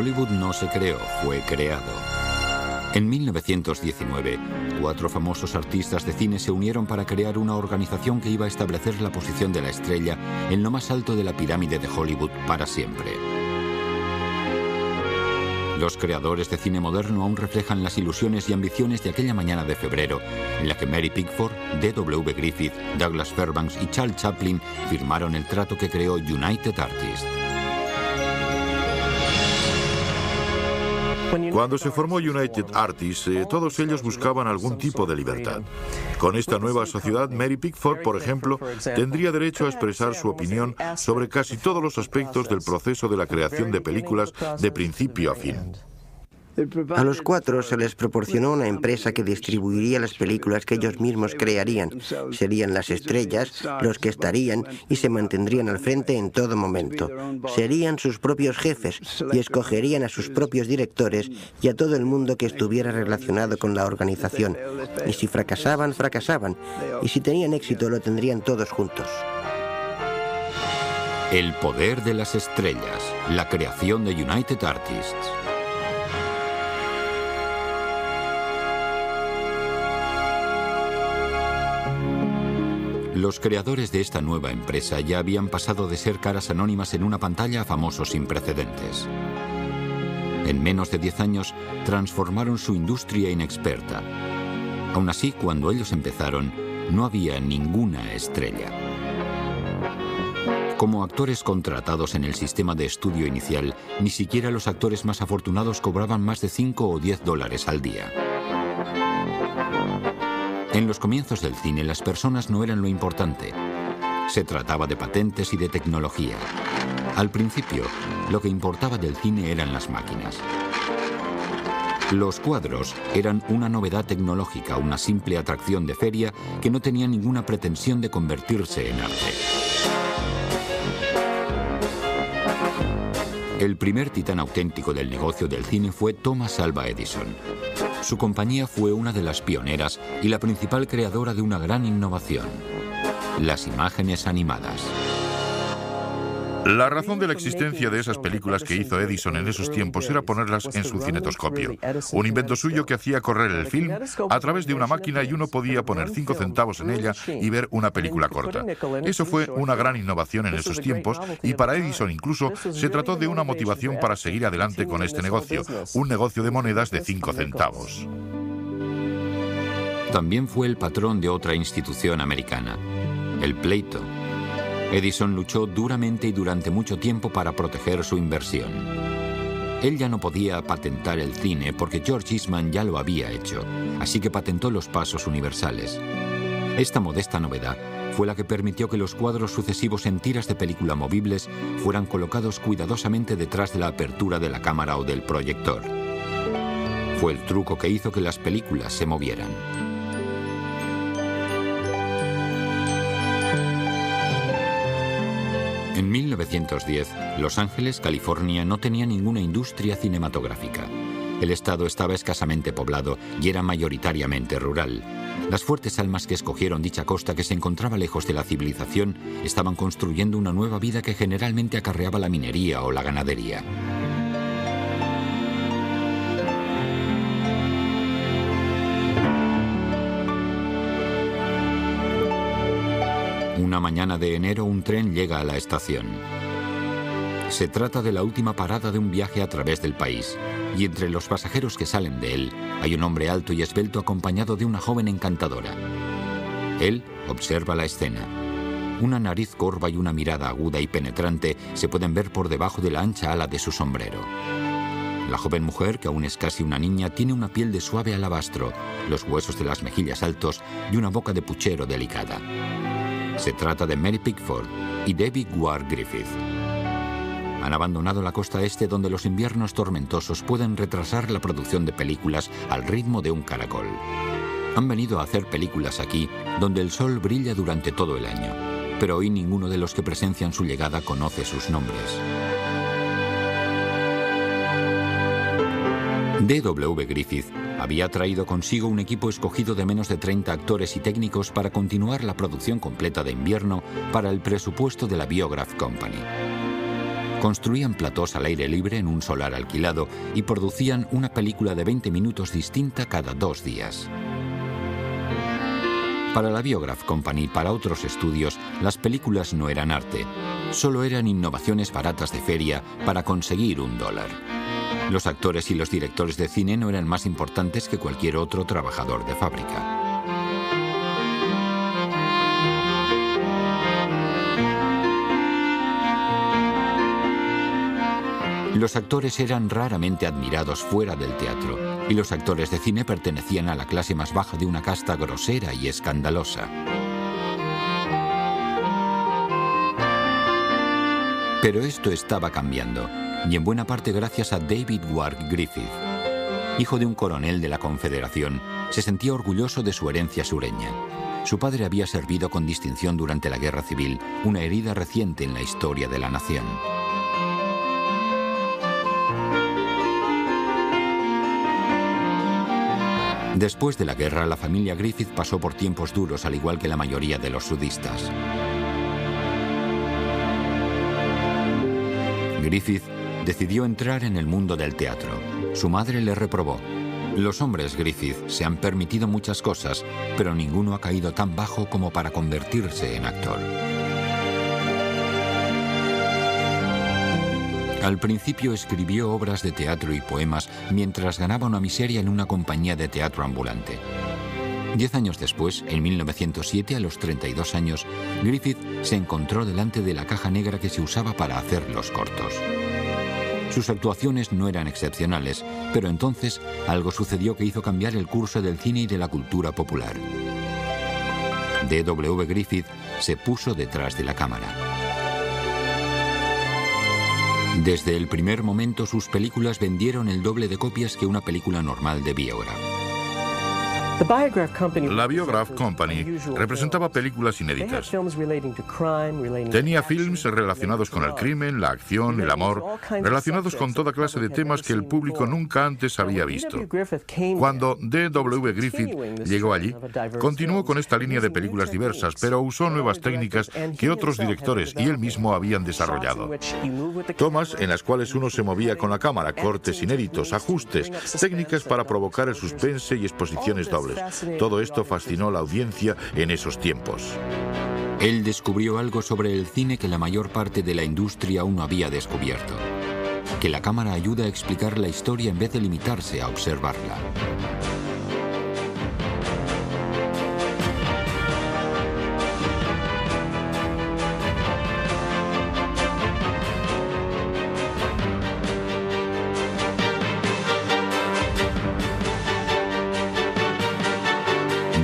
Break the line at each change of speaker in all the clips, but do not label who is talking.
Hollywood no se creó, fue creado. En 1919, 4 famosos artistas de cine se unieron para crear una organización que iba a establecer la posición de la estrella en lo más alto de la pirámide de Hollywood para siempre. Los creadores de cine moderno aún reflejan las ilusiones y ambiciones de aquella mañana de febrero, en la que Mary Pickford, D.W. Griffith, Douglas Fairbanks y Charles Chaplin firmaron el trato que creó United Artists.
Cuando se formó United Artists, todos ellos buscaban algún tipo de libertad. Con esta nueva sociedad, Mary Pickford, por ejemplo, tendría derecho a expresar su opinión sobre casi todos los aspectos del proceso de la creación de películas de principio a fin.
A los 4 se les proporcionó una empresa que distribuiría las películas que ellos mismos crearían. Serían las estrellas los que estarían y se mantendrían al frente en todo momento. Serían sus propios jefes y escogerían a sus propios directores y a todo el mundo que estuviera relacionado con la organización. Y si fracasaban, fracasaban. Y si tenían éxito, lo tendrían todos juntos.
El poder de las estrellas, la creación de United Artists. Los creadores de esta nueva empresa ya habían pasado de ser caras anónimas en una pantalla a famosos sin precedentes. En menos de 10 años transformaron su industria inexperta. Aún así, cuando ellos empezaron, no había ninguna estrella. Como actores contratados en el sistema de estudio inicial, ni siquiera los actores más afortunados cobraban más de $5 o $10 al día. En los comienzos del cine, las personas no eran lo importante. Se trataba de patentes y de tecnología. Al principio, lo que importaba del cine eran las máquinas. Los cuadros eran una novedad tecnológica, una simple atracción de feria que no tenía ninguna pretensión de convertirse en arte. El primer titán auténtico del negocio del cine fue Thomas Alva Edison. Su compañía fue una de las pioneras y la principal creadora de una gran innovación: las imágenes animadas.
La razón de la existencia de esas películas que hizo Edison en esos tiempos era ponerlas en su cinetoscopio, un invento suyo que hacía correr el film a través de una máquina y uno podía poner 5 centavos en ella y ver una película corta. Eso fue una gran innovación en esos tiempos y para Edison incluso se trató de una motivación para seguir adelante con este negocio, un negocio de monedas de 5 centavos.
También fue el patrón de otra institución americana, el pleito. Edison luchó duramente y durante mucho tiempo para proteger su inversión. Él ya no podía patentar el cine porque George Eastman ya lo había hecho, así que patentó los pasos universales. Esta modesta novedad fue la que permitió que los cuadros sucesivos en tiras de película movibles fueran colocados cuidadosamente detrás de la apertura de la cámara o del proyector. Fue el truco que hizo que las películas se movieran. En 1910, Los Ángeles, California, no tenía ninguna industria cinematográfica. El estado estaba escasamente poblado y era mayoritariamente rural. Las fuertes almas que escogieron dicha costa, que se encontraba lejos de la civilización, estaban construyendo una nueva vida que generalmente acarreaba la minería o la ganadería. Una mañana de enero, un tren llega a la estación. Se trata de la última parada de un viaje a través del país, y entre los pasajeros que salen de él hay un hombre alto y esbelto acompañado de una joven encantadora. Él observa la escena. Una nariz corva y una mirada aguda y penetrante se pueden ver por debajo de la ancha ala de su sombrero. La joven mujer, que aún es casi una niña, tiene una piel de suave alabastro, los huesos de las mejillas altos y una boca de puchero delicada. Se trata de Mary Pickford y David Ward Griffith. Han abandonado la costa este, donde los inviernos tormentosos pueden retrasar la producción de películas al ritmo de un caracol. Han venido a hacer películas aquí, donde el sol brilla durante todo el año, pero hoy ninguno de los que presencian su llegada conoce sus nombres. D.W. Griffith había traído consigo un equipo escogido de menos de 30 actores y técnicos para continuar la producción completa de invierno para el presupuesto de la Biograph Company. Construían platós al aire libre en un solar alquilado y producían una película de 20 minutos distinta cada 2 días. Para la Biograph Company y para otros estudios, las películas no eran arte, solo eran innovaciones baratas de feria para conseguir $1. Los actores y los directores de cine no eran más importantes que cualquier otro trabajador de fábrica. Los actores eran raramente admirados fuera del teatro, y los actores de cine pertenecían a la clase más baja de una casta grosera y escandalosa. Pero esto estaba cambiando, y en buena parte gracias a David Wark Griffith. Hijo de un coronel de la Confederación, se sentía orgulloso de su herencia sureña. Su padre había servido con distinción durante la Guerra Civil, una herida reciente en la historia de la nación. Después de la guerra, la familia Griffith pasó por tiempos duros, al igual que la mayoría de los sudistas. Griffith decidió entrar en el mundo del teatro. Su madre le reprobó. Los hombres Griffith se han permitido muchas cosas, pero ninguno ha caído tan bajo como para convertirse en actor. Al principio escribió obras de teatro y poemas mientras ganaba una miseria en una compañía de teatro ambulante. 10 años después, en 1907, a los 32 años, Griffith se encontró delante de la caja negra que se usaba para hacer los cortos. Sus actuaciones no eran excepcionales, pero entonces algo sucedió que hizo cambiar el curso del cine y de la cultura popular. D.W. Griffith se puso detrás de la cámara. Desde el primer momento sus películas vendieron el doble de copias que una película normal de Biograph.
La Biograph Company representaba películas inéditas. Tenía films relacionados con el crimen, la acción, el amor, relacionados con toda clase de temas que el público nunca antes había visto. Cuando D.W. Griffith llegó allí, continuó con esta línea de películas diversas, pero usó nuevas técnicas que otros directores y él mismo habían desarrollado. Tomas en las cuales uno se movía con la cámara, cortes inéditos, ajustes, técnicas para provocar el suspense y exposiciones dobles. Todo esto fascinó a la audiencia en esos tiempos.
Él descubrió algo sobre el cine que la mayor parte de la industria aún no había descubierto: que la cámara ayuda a explicar la historia en vez de limitarse a observarla.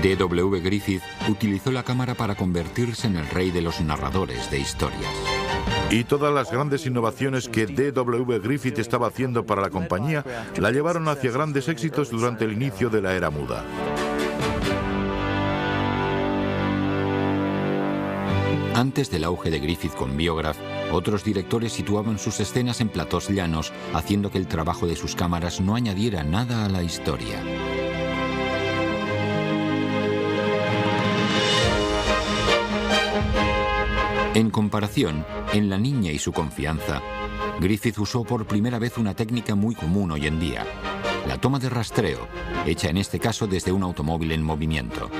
D.W. Griffith utilizó la cámara para convertirse en el rey de los narradores de historias.
Y todas las grandes innovaciones que D.W. Griffith estaba haciendo para la compañía la llevaron hacia grandes éxitos durante el inicio de la era muda.
Antes del auge de Griffith con Biograph, otros directores situaban sus escenas en platós llanos, haciendo que el trabajo de sus cámaras no añadiera nada a la historia. En comparación, en La niña y su confianza, Griffith usó por primera vez una técnica muy común hoy en día: la toma de rastreo, hecha en este caso desde un automóvil en movimiento.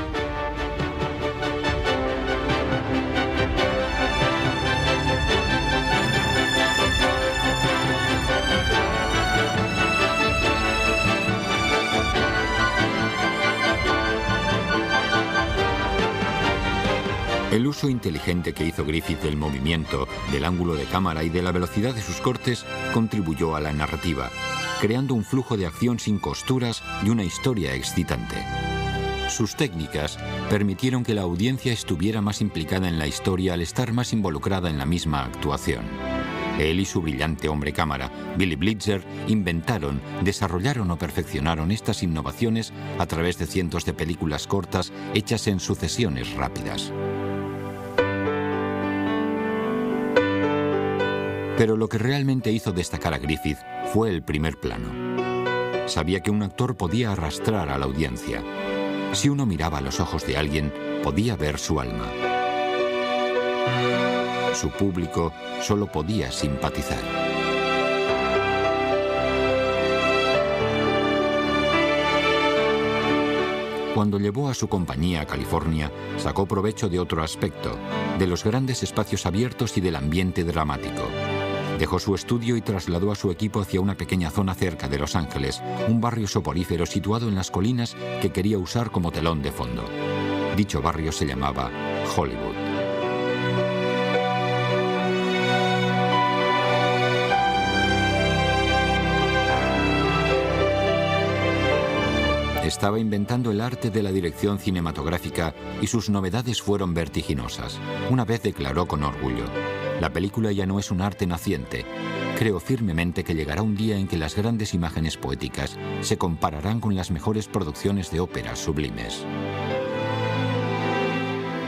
El uso inteligente que hizo Griffith del movimiento, del ángulo de cámara y de la velocidad de sus cortes contribuyó a la narrativa, creando un flujo de acción sin costuras y una historia excitante. Sus técnicas permitieron que la audiencia estuviera más implicada en la historia al estar más involucrada en la misma actuación. Él y su brillante hombre cámara, Billy Blitzer, inventaron, desarrollaron o perfeccionaron estas innovaciones a través de cientos de películas cortas hechas en sucesiones rápidas. Pero lo que realmente hizo destacar a Griffith fue el primer plano. Sabía que un actor podía arrastrar a la audiencia. Si uno miraba a los ojos de alguien, podía ver su alma. Su público solo podía simpatizar. Cuando llevó a su compañía a California, sacó provecho de otro aspecto, de los grandes espacios abiertos y del ambiente dramático. Dejó su estudio y trasladó a su equipo hacia una pequeña zona cerca de Los Ángeles, un barrio soporífero situado en las colinas que quería usar como telón de fondo. Dicho barrio se llamaba Hollywood. Estaba inventando el arte de la dirección cinematográfica y sus novedades fueron vertiginosas. Una vez declaró con orgullo: la película ya no es un arte naciente. Creo firmemente que llegará un día en que las grandes imágenes poéticas se compararán con las mejores producciones de óperas sublimes.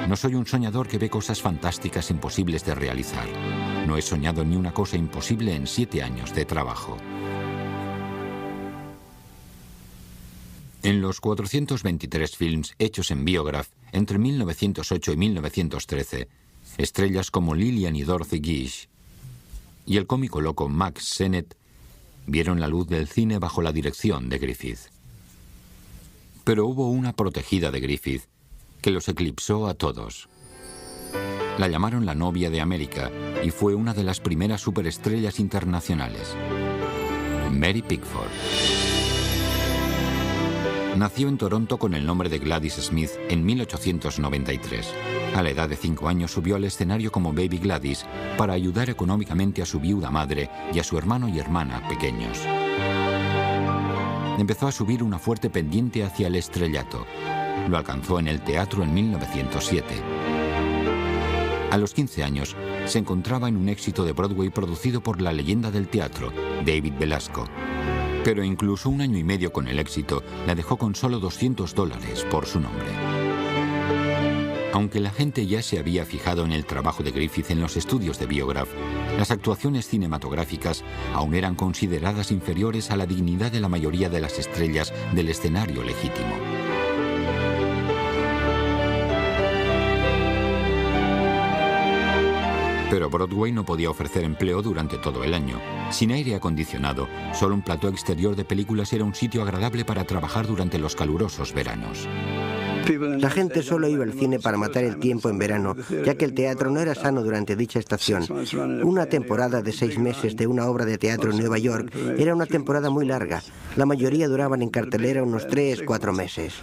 No soy un soñador que ve cosas fantásticas imposibles de realizar. No he soñado ni una cosa imposible en 7 años de trabajo. En los 423 films hechos en Biograph entre 1908 y 1913, estrellas como Lillian y Dorothy Gish y el cómico loco Max Sennett vieron la luz del cine bajo la dirección de Griffith. Pero hubo una protegida de Griffith que los eclipsó a todos. La llamaron la novia de América y fue una de las primeras superestrellas internacionales: Mary Pickford. Nació en Toronto con el nombre de Gladys Smith en 1893. A la edad de 5 años subió al escenario como Baby Gladys para ayudar económicamente a su viuda madre y a su hermano y hermana pequeños. Empezó a subir una fuerte pendiente hacia el estrellato. Lo alcanzó en el teatro en 1907. A los 15 años se encontraba en un éxito de Broadway producido por la leyenda del teatro, David Belasco. Pero incluso 1 año y medio con el éxito la dejó con solo $200 por su nombre. Aunque la gente ya se había fijado en el trabajo de Griffith en los estudios de Biograph, las actuaciones cinematográficas aún eran consideradas inferiores a la dignidad de la mayoría de las estrellas del escenario legítimo. Pero Broadway no podía ofrecer empleo durante todo el año. Sin aire acondicionado, solo un plató exterior de películas era un sitio agradable para trabajar durante los calurosos veranos.
La gente solo iba al cine para matar el tiempo en verano, ya que el teatro no era sano durante dicha estación. Una temporada de 6 meses de una obra de teatro en Nueva York era una temporada muy larga. La mayoría duraban en cartelera unos 3-4 meses.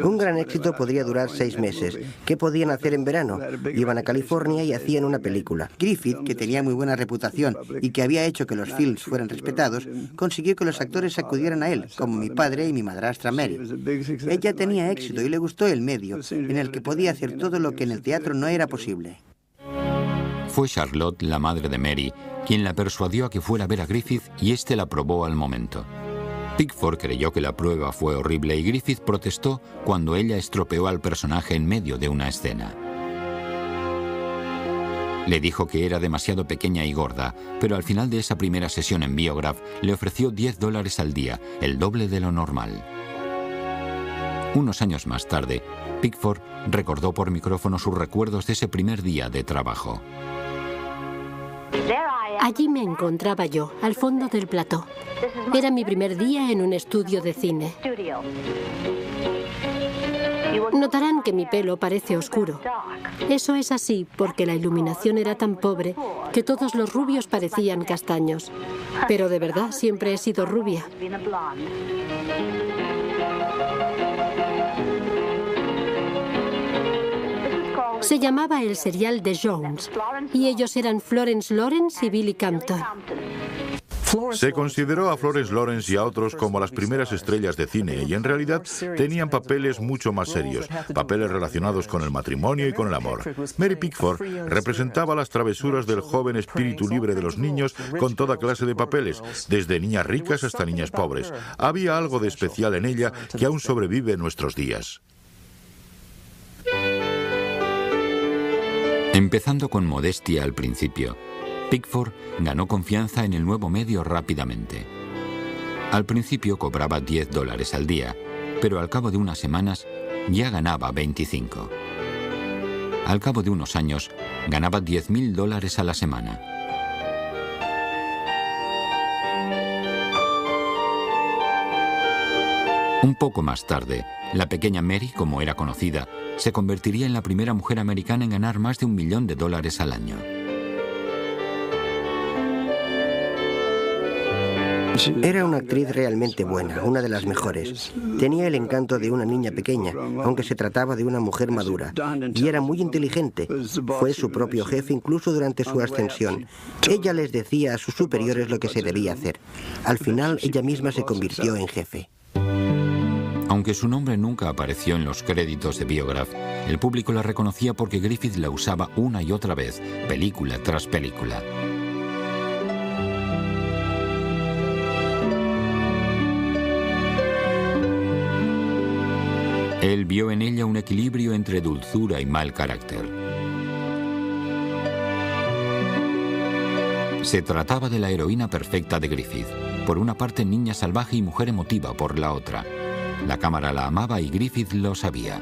Un gran éxito podría durar 6 meses. ¿Qué podían hacer en verano? Iban a California y hacían una película.
Griffith, que tenía muy buena reputación y que había hecho que los films fueran respetados, consiguió que los actores acudieran a él, como mi padre y mi madrastra Mary. Ella tenía éxito y le gustó el medio, en el que podía hacer todo lo que en el teatro no era posible.
Fue Charlotte, la madre de Mary, quien la persuadió a que fuera a ver a Griffith y éste la aprobó al momento. Pickford creyó que la prueba fue horrible y Griffith protestó cuando ella estropeó al personaje en medio de una escena. Le dijo que era demasiado pequeña y gorda, pero al final de esa primera sesión en Biograph le ofreció $10 al día, el doble de lo normal. Unos años más tarde, Pickford recordó por micrófono sus recuerdos de ese primer día de trabajo.
Allí me encontraba yo, al fondo del plató. Era mi primer día en un estudio de cine. Notarán que mi pelo parece oscuro. Eso es así porque la iluminación era tan pobre que todos los rubios parecían castaños. Pero de verdad siempre he sido rubia. Se llamaba el serial The Jones y ellos eran Florence Lawrence y Billy Campton.
Se consideró a Florence Lawrence y a otros como las primeras estrellas de cine y en realidad tenían papeles mucho más serios, papeles relacionados con el matrimonio y con el amor. Mary Pickford representaba las travesuras del joven espíritu libre de los niños con toda clase de papeles, desde niñas ricas hasta niñas pobres. Había algo de especial en ella que aún sobrevive en nuestros días.
Empezando con modestia al principio, Pickford ganó confianza en el nuevo medio rápidamente. Al principio cobraba $10 al día, pero al cabo de unas semanas ya ganaba 25. Al cabo de unos años, ganaba $10.000 a la semana. Un poco más tarde, la pequeña Mary, como era conocida, se convertiría en la primera mujer americana en ganar más de $1 millón al año.
Era una actriz realmente buena, una de las mejores. Tenía el encanto de una niña pequeña, aunque se trataba de una mujer madura. Y era muy inteligente. Fue su propio jefe incluso durante su ascensión. Ella les decía a sus superiores lo que se debía hacer. Al final, ella misma se convirtió en jefe.
Aunque su nombre nunca apareció en los créditos de Biograph, el público la reconocía porque Griffith la usaba una y otra vez, película tras película. Él vio en ella un equilibrio entre dulzura y mal carácter. Se trataba de la heroína perfecta de Griffith, por una parte niña salvaje y mujer emotiva por la otra. La cámara la amaba y Griffith lo sabía.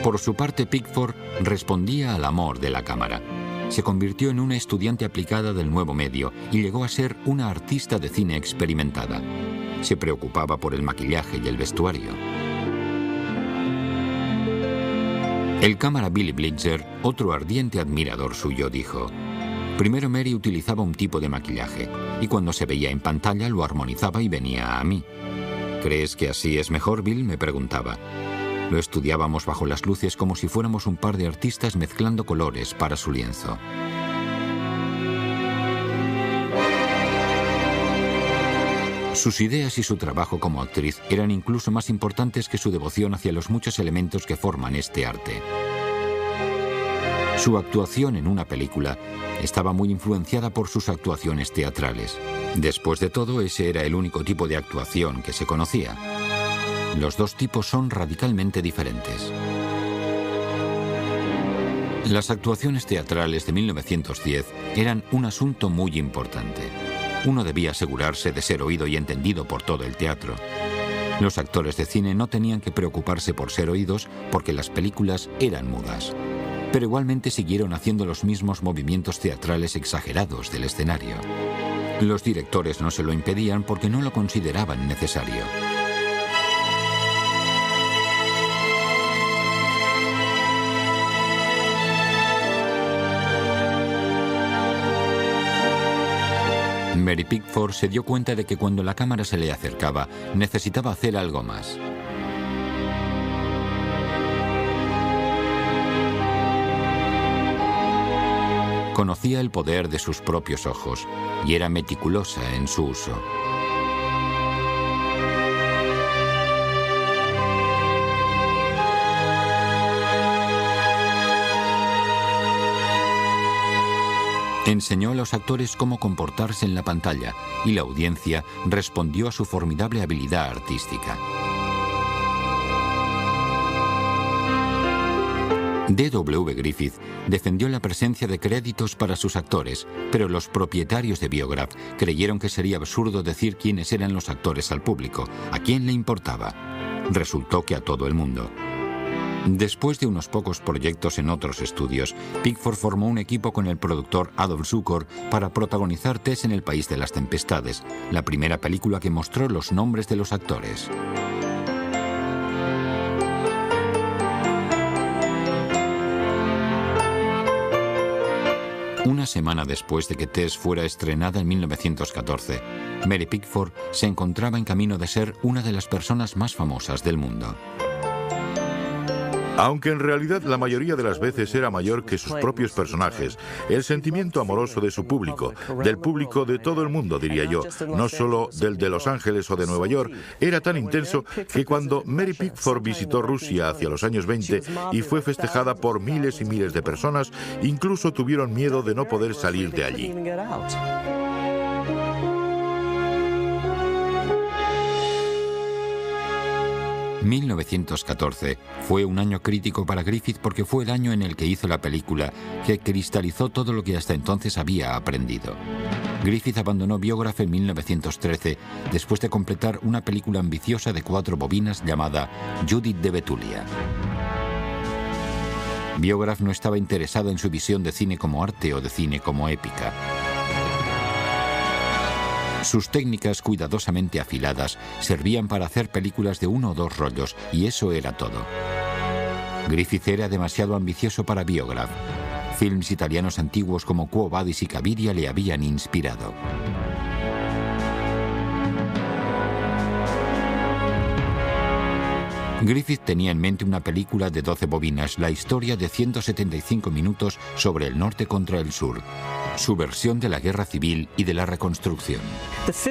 Por su parte, Pickford respondía al amor de la cámara. Se convirtió en una estudiante aplicada del nuevo medio y llegó a ser una artista de cine experimentada. Se preocupaba por el maquillaje y el vestuario. El cámara Billy Blitzer, otro ardiente admirador suyo, dijo: primero Mary utilizaba un tipo de maquillaje y cuando se veía en pantalla lo armonizaba y venía a mí. ¿Crees que así es mejor, Bill?, me preguntaba. Lo estudiábamos bajo las luces como si fuéramos un par de artistas mezclando colores para su lienzo. Sus ideas y su trabajo como actriz eran incluso más importantes que su devoción hacia los muchos elementos que forman este arte. Su actuación en una película estaba muy influenciada por sus actuaciones teatrales. Después de todo, ese era el único tipo de actuación que se conocía. Los dos tipos son radicalmente diferentes. Las actuaciones teatrales de 1910 eran un asunto muy importante. Uno debía asegurarse de ser oído y entendido por todo el teatro. Los actores de cine no tenían que preocuparse por ser oídos porque las películas eran mudas. Pero igualmente siguieron haciendo los mismos movimientos teatrales exagerados del escenario. Los directores no se lo impedían porque no lo consideraban necesario. Mary Pickford se dio cuenta de que cuando la cámara se le acercaba, necesitaba hacer algo más. Conocía el poder de sus propios ojos y era meticulosa en su uso. Enseñó a los actores cómo comportarse en la pantalla y la audiencia respondió a su formidable habilidad artística. D.W. Griffith defendió la presencia de créditos para sus actores, pero los propietarios de Biograph creyeron que sería absurdo decir quiénes eran los actores al público. ¿A quién le importaba? Resultó que a todo el mundo. Después de unos pocos proyectos en otros estudios, Pickford formó un equipo con el productor Adolph Zukor para protagonizar Tess en el País de las Tempestades, la primera película que mostró los nombres de los actores. Una semana después de que Tess fuera estrenada en 1914, Mary Pickford se encontraba en camino de ser una de las personas más famosas del mundo.
Aunque en realidad la mayoría de las veces era mayor que sus propios personajes, el sentimiento amoroso de su público, del público de todo el mundo, diría yo, no solo del de Los Ángeles o de Nueva York, era tan intenso que cuando Mary Pickford visitó Rusia hacia los años 20 y fue festejada por miles y miles de personas, incluso tuvieron miedo de no poder salir de allí.
1914 fue un año crítico para Griffith porque fue el año en el que hizo la película que cristalizó todo lo que hasta entonces había aprendido. Griffith abandonó Biograph en 1913 después de completar una película ambiciosa de 4 bobinas llamada Judith de Betulia. Biograph no estaba interesada en su visión de cine como arte o de cine como épica. Sus técnicas cuidadosamente afiladas servían para hacer películas de 1 o 2 rollos, y eso era todo. Griffith era demasiado ambicioso para Biograph. Films italianos antiguos como Quo Vadis y Cabiria le habían inspirado. Griffith tenía en mente una película de 12 bobinas, la historia de 175 minutos sobre el norte contra el sur, su versión de la guerra civil y de la reconstrucción.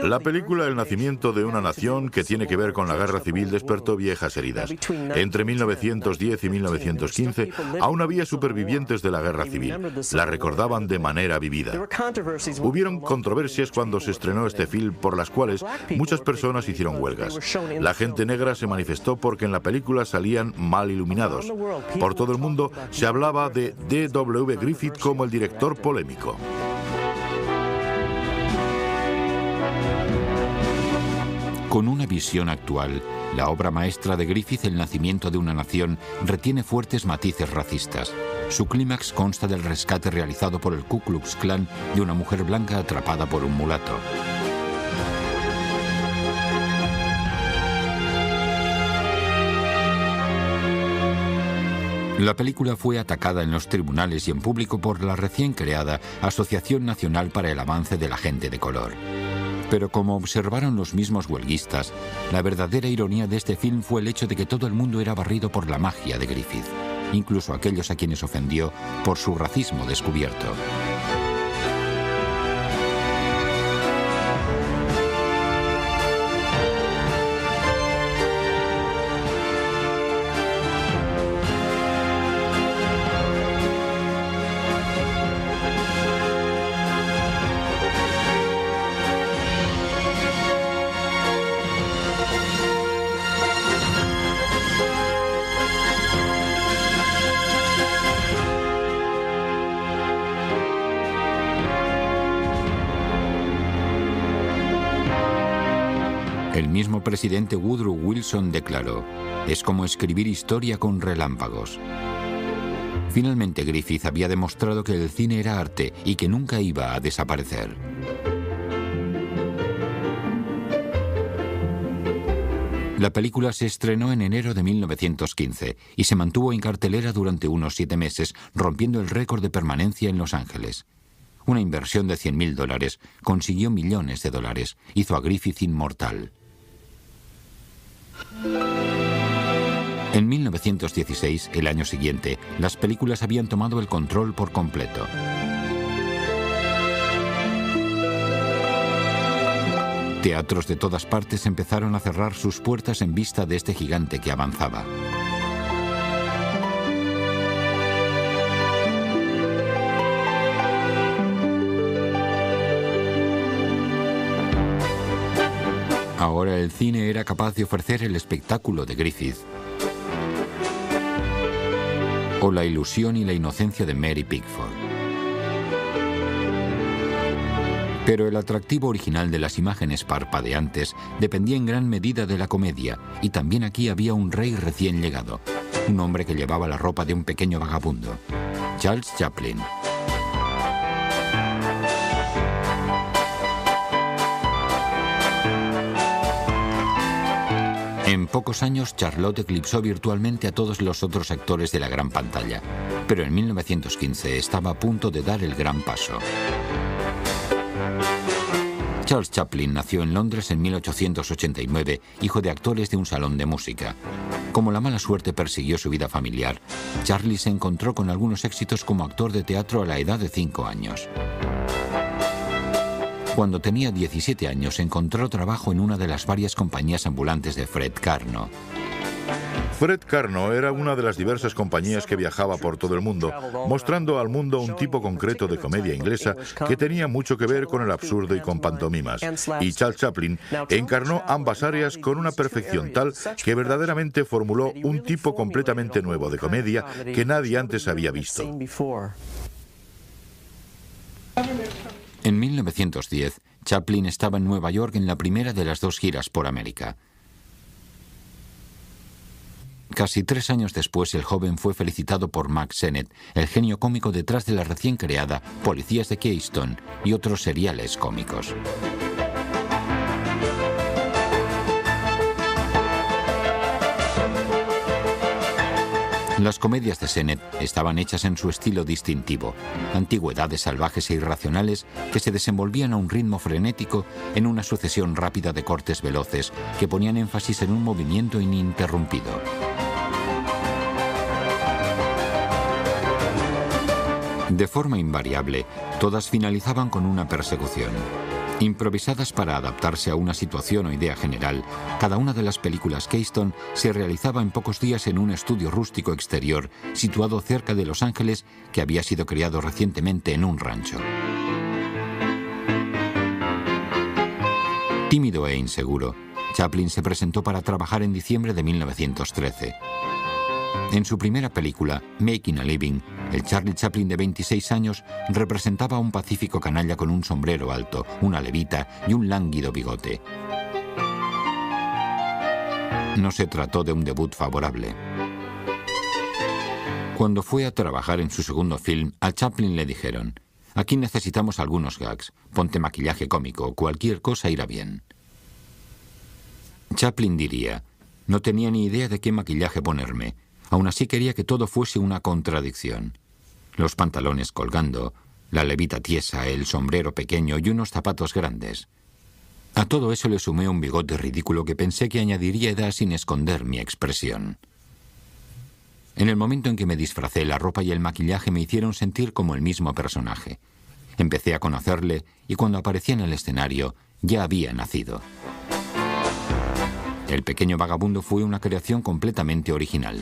La película El nacimiento de una nación, que tiene que ver con la guerra civil, despertó viejas heridas. Entre 1910 y 1915 aún había supervivientes de la guerra civil. La recordaban de manera vivida. Hubieron controversias cuando se estrenó este film por las cuales muchas personas hicieron huelgas. La gente negra se manifestó porque en la película salían mal iluminados. Por todo el mundo se hablaba de D.W. Griffith como el director polémico.
Con una visión actual, la obra maestra de Griffith, El nacimiento de una nación, retiene fuertes matices racistas. Su clímax consta del rescate realizado por el Ku Klux Klan de una mujer blanca atrapada por un mulato. La película fue atacada en los tribunales y en público por la recién creada Asociación Nacional para el Avance de la Gente de Color. Pero como observaron los mismos huelguistas, la verdadera ironía de este film fue el hecho de que todo el mundo era barrido por la magia de Griffith, incluso aquellos a quienes ofendió por su racismo descubierto. El mismo presidente Woodrow Wilson declaró: "Es como escribir historia con relámpagos". Finalmente, Griffith había demostrado que el cine era arte y que nunca iba a desaparecer. La película se estrenó en enero de 1915 y se mantuvo en cartelera durante unos 7 meses, rompiendo el récord de permanencia en Los Ángeles. Una inversión de $100.000 consiguió millones de dólares, hizo a Griffith inmortal. En 1916, el año siguiente, las películas habían tomado el control por completo. Teatros de todas partes empezaron a cerrar sus puertas en vista de este gigante que avanzaba. Ahora el cine era capaz de ofrecer el espectáculo de Griffith o la ilusión y la inocencia de Mary Pickford. Pero el atractivo original de las imágenes parpadeantes dependía en gran medida de la comedia, y también aquí había un rey recién llegado, un hombre que llevaba la ropa de un pequeño vagabundo, Charles Chaplin. En pocos años, Charlotte eclipsó virtualmente a todos los otros actores de la gran pantalla, pero en 1915 estaba a punto de dar el gran paso. Charles Chaplin nació en Londres en 1889, hijo de actores de un salón de música. Como la mala suerte persiguió su vida familiar, Charlie se encontró con algunos éxitos como actor de teatro a la edad de 5 años. Cuando tenía 17 años, encontró trabajo en una de las varias compañías ambulantes de Fred Karno.
Fred Karno era una de las diversas compañías que viajaba por todo el mundo, mostrando al mundo un tipo concreto de comedia inglesa que tenía mucho que ver con el absurdo y con pantomimas. Y Charles Chaplin encarnó ambas áreas con una perfección tal que verdaderamente formuló un tipo completamente nuevo de comedia que nadie antes había visto.
En 1910, Chaplin estaba en Nueva York en la primera de las 2 giras por América. Casi 3 años después, el joven fue felicitado por Mack Sennett, el genio cómico detrás de la recién creada Policías de Keystone y otros seriales cómicos. Las comedias de Sennett estaban hechas en su estilo distintivo, antigüedades salvajes e irracionales que se desenvolvían a un ritmo frenético en una sucesión rápida de cortes veloces que ponían énfasis en un movimiento ininterrumpido. De forma invariable, todas finalizaban con una persecución. Improvisadas para adaptarse a una situación o idea general, cada una de las películas Keystone se realizaba en pocos días en un estudio rústico exterior situado cerca de Los Ángeles que había sido creado recientemente en un rancho. Tímido e inseguro, Chaplin se presentó para trabajar en diciembre de 1913. En su primera película, Making a Living, el Charlie Chaplin de 26 años representaba a un pacífico canalla con un sombrero alto, una levita y un lánguido bigote. No se trató de un debut favorable. Cuando fue a trabajar en su segundo film, a Chaplin le dijeron: «Aquí necesitamos algunos gags, ponte maquillaje cómico, cualquier cosa irá bien». Chaplin diría: «No tenía ni idea de qué maquillaje ponerme. Aún así quería que todo fuese una contradicción. Los pantalones colgando, la levita tiesa, el sombrero pequeño y unos zapatos grandes. A todo eso le sumé un bigote ridículo que pensé que añadiría edad sin esconder mi expresión. En el momento en que me disfracé, la ropa y el maquillaje me hicieron sentir como el mismo personaje. Empecé a conocerle y cuando aparecía en el escenario ya había nacido». El pequeño vagabundo fue una creación completamente original.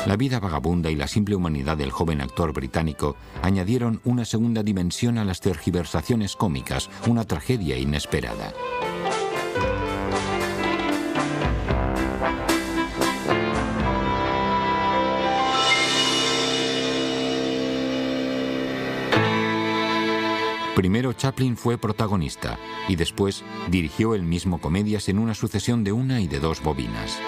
La vida vagabunda y la simple humanidad del joven actor británico añadieron una segunda dimensión a las tergiversaciones cómicas, una tragedia inesperada. Primero Chaplin fue protagonista y después dirigió él mismo comedias en una sucesión de 1 y de 2 bobinas.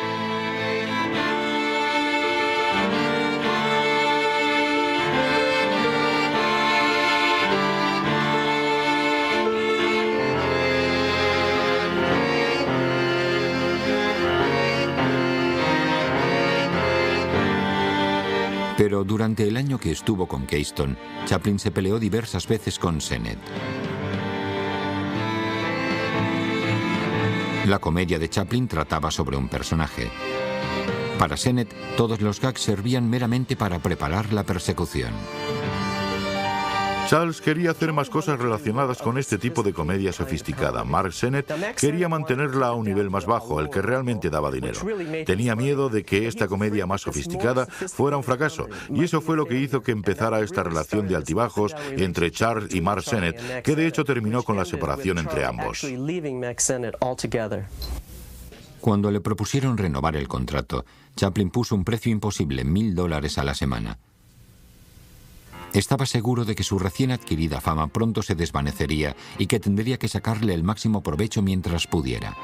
Pero durante el año que estuvo con Keystone, Chaplin se peleó diversas veces con Sennett. La comedia de Chaplin trataba sobre un personaje. Para Sennett, todos los gags servían meramente para preparar la persecución.
Charles quería hacer más cosas relacionadas con este tipo de comedia sofisticada. Mark Sennett quería mantenerla a un nivel más bajo, el que realmente daba dinero. Tenía miedo de que esta comedia más sofisticada fuera un fracaso, y eso fue lo que hizo que empezara esta relación de altibajos entre Charles y Mark Sennett, que de hecho terminó con la separación entre ambos.
Cuando le propusieron renovar el contrato, Chaplin puso un precio imposible, $1000 a la semana. Estaba seguro de que su recién adquirida fama pronto se desvanecería y que tendría que sacarle el máximo provecho mientras pudiera.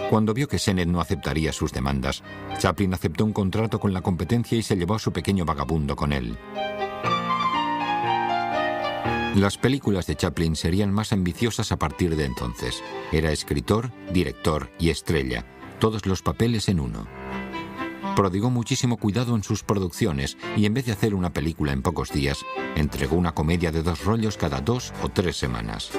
Cuando vio que Sennett no aceptaría sus demandas, Chaplin aceptó un contrato con la competencia y se llevó a su pequeño vagabundo con él. Las películas de Chaplin serían más ambiciosas a partir de entonces. Era escritor, director y estrella, todos los papeles en uno. Prodigó muchísimo cuidado en sus producciones y en vez de hacer una película en pocos días, entregó una comedia de 2 rollos cada 2 o 3 semanas.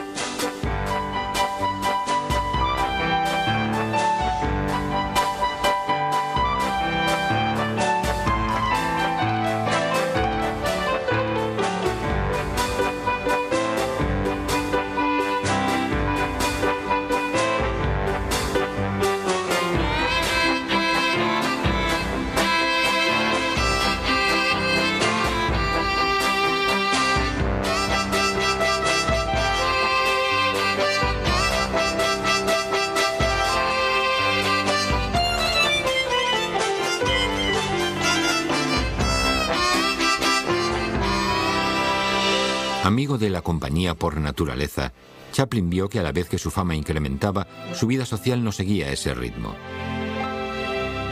Amigo de la compañía por naturaleza, Chaplin vio que a la vez que su fama incrementaba, su vida social no seguía ese ritmo.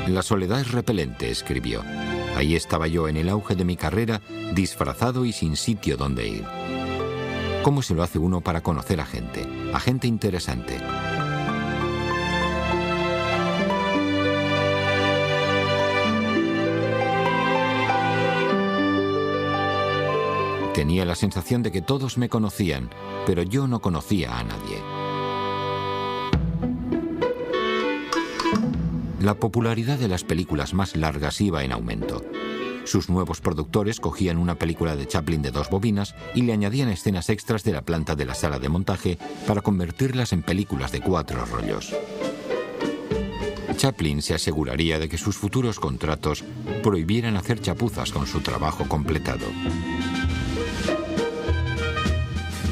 La soledad es repelente, escribió. Ahí estaba yo en el auge de mi carrera, disfrazado y sin sitio donde ir. ¿Cómo se lo hace uno para conocer a gente interesante? Tenía la sensación de que todos me conocían, pero yo no conocía a nadie. La popularidad de las películas más largas iba en aumento. Sus nuevos productores cogían una película de Chaplin de 2 bobinas y le añadían escenas extras de la planta de la sala de montaje para convertirlas en películas de 4 rollos. Chaplin se aseguraría de que sus futuros contratos prohibieran hacer chapuzas con su trabajo completado.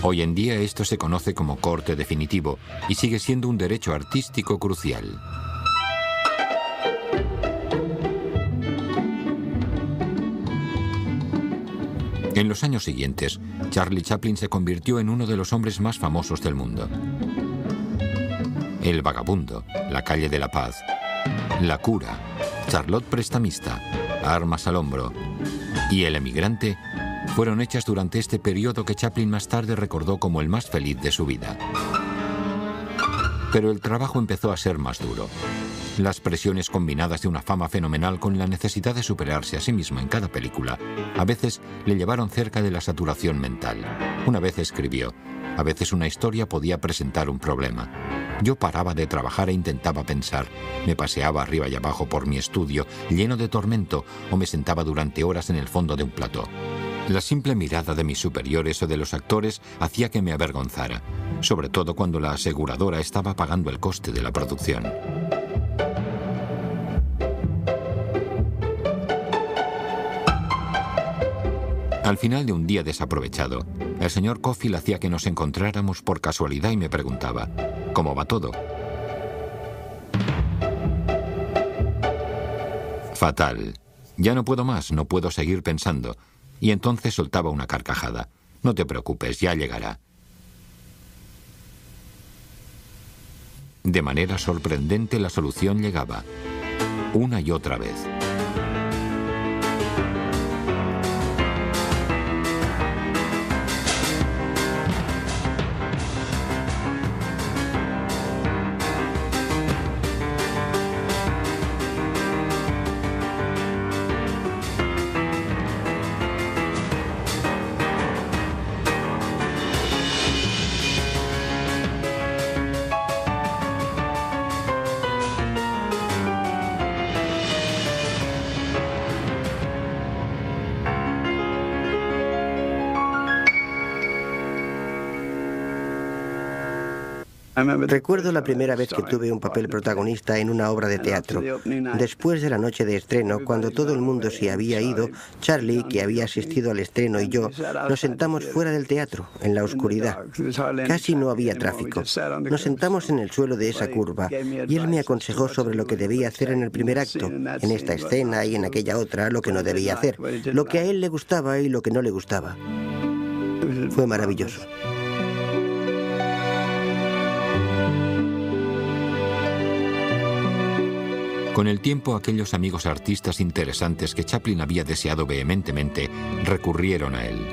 Hoy en día esto se conoce como corte definitivo y sigue siendo un derecho artístico crucial. En los años siguientes, Charlie Chaplin se convirtió en uno de los hombres más famosos del mundo. El vagabundo, La calle de la paz, La cura, Charlotte prestamista, Armas al hombro y El emigrante fueron hechas durante este periodo que Chaplin más tarde recordó como el más feliz de su vida. Pero el trabajo empezó a ser más duro. Las presiones combinadas de una fama fenomenal con la necesidad de superarse a sí mismo en cada película, a veces le llevaron cerca de la saturación mental. Una vez escribió, a veces una historia podía presentar un problema. Yo paraba de trabajar e intentaba pensar, me paseaba arriba y abajo por mi estudio, lleno de tormento, o me sentaba durante horas en el fondo de un plató. La simple mirada de mis superiores o de los actores hacía que me avergonzara, sobre todo cuando la aseguradora estaba pagando el coste de la producción. Al final de un día desaprovechado, el señor Cofield hacía que nos encontráramos por casualidad y me preguntaba, ¿cómo va todo? Fatal. Ya no puedo más, no puedo seguir pensando. Y entonces soltaba una carcajada. No te preocupes, ya llegará. De manera sorprendente la solución llegaba, una y otra vez.
Recuerdo la primera vez que tuve un papel protagonista en una obra de teatro. Después de la noche de estreno, cuando todo el mundo se había ido, Charlie, que había asistido al estreno, y yo nos sentamos fuera del teatro, en la oscuridad. Casi no había tráfico. Nos sentamos en el suelo de esa curva y él me aconsejó sobre lo que debía hacer en el primer acto, en esta escena y en aquella otra, lo que no debía hacer, lo que a él le gustaba y lo que no le gustaba. Fue maravilloso.
Con el tiempo, aquellos amigos artistas interesantes que Chaplin había deseado vehementemente recurrieron a él.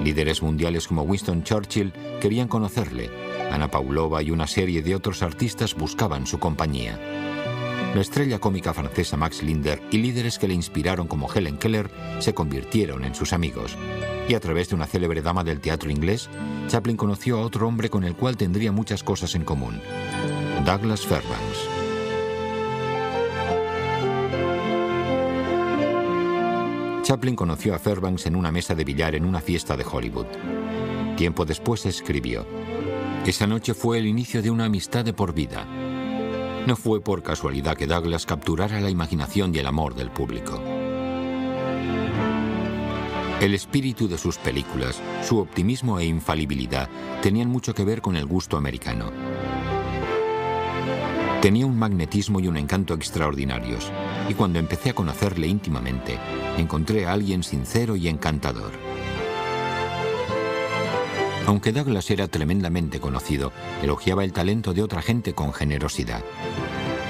Líderes mundiales como Winston Churchill querían conocerle. Anna Pavlova y una serie de otros artistas buscaban su compañía. La estrella cómica francesa Max Linder y líderes que le inspiraron como Helen Keller se convirtieron en sus amigos. Y a través de una célebre dama del teatro inglés, Chaplin conoció a otro hombre con el cual tendría muchas cosas en común: Douglas Fairbanks. Chaplin conoció a Fairbanks en una mesa de billar en una fiesta de Hollywood. Tiempo después escribió, esa noche fue el inicio de una amistad de por vida. No fue por casualidad que Douglas capturara la imaginación y el amor del público. El espíritu de sus películas, su optimismo e infalibilidad tenían mucho que ver con el gusto americano. Tenía un magnetismo y un encanto extraordinarios, y cuando empecé a conocerle íntimamente, encontré a alguien sincero y encantador. Aunque Douglas era tremendamente conocido, elogiaba el talento de otra gente con generosidad.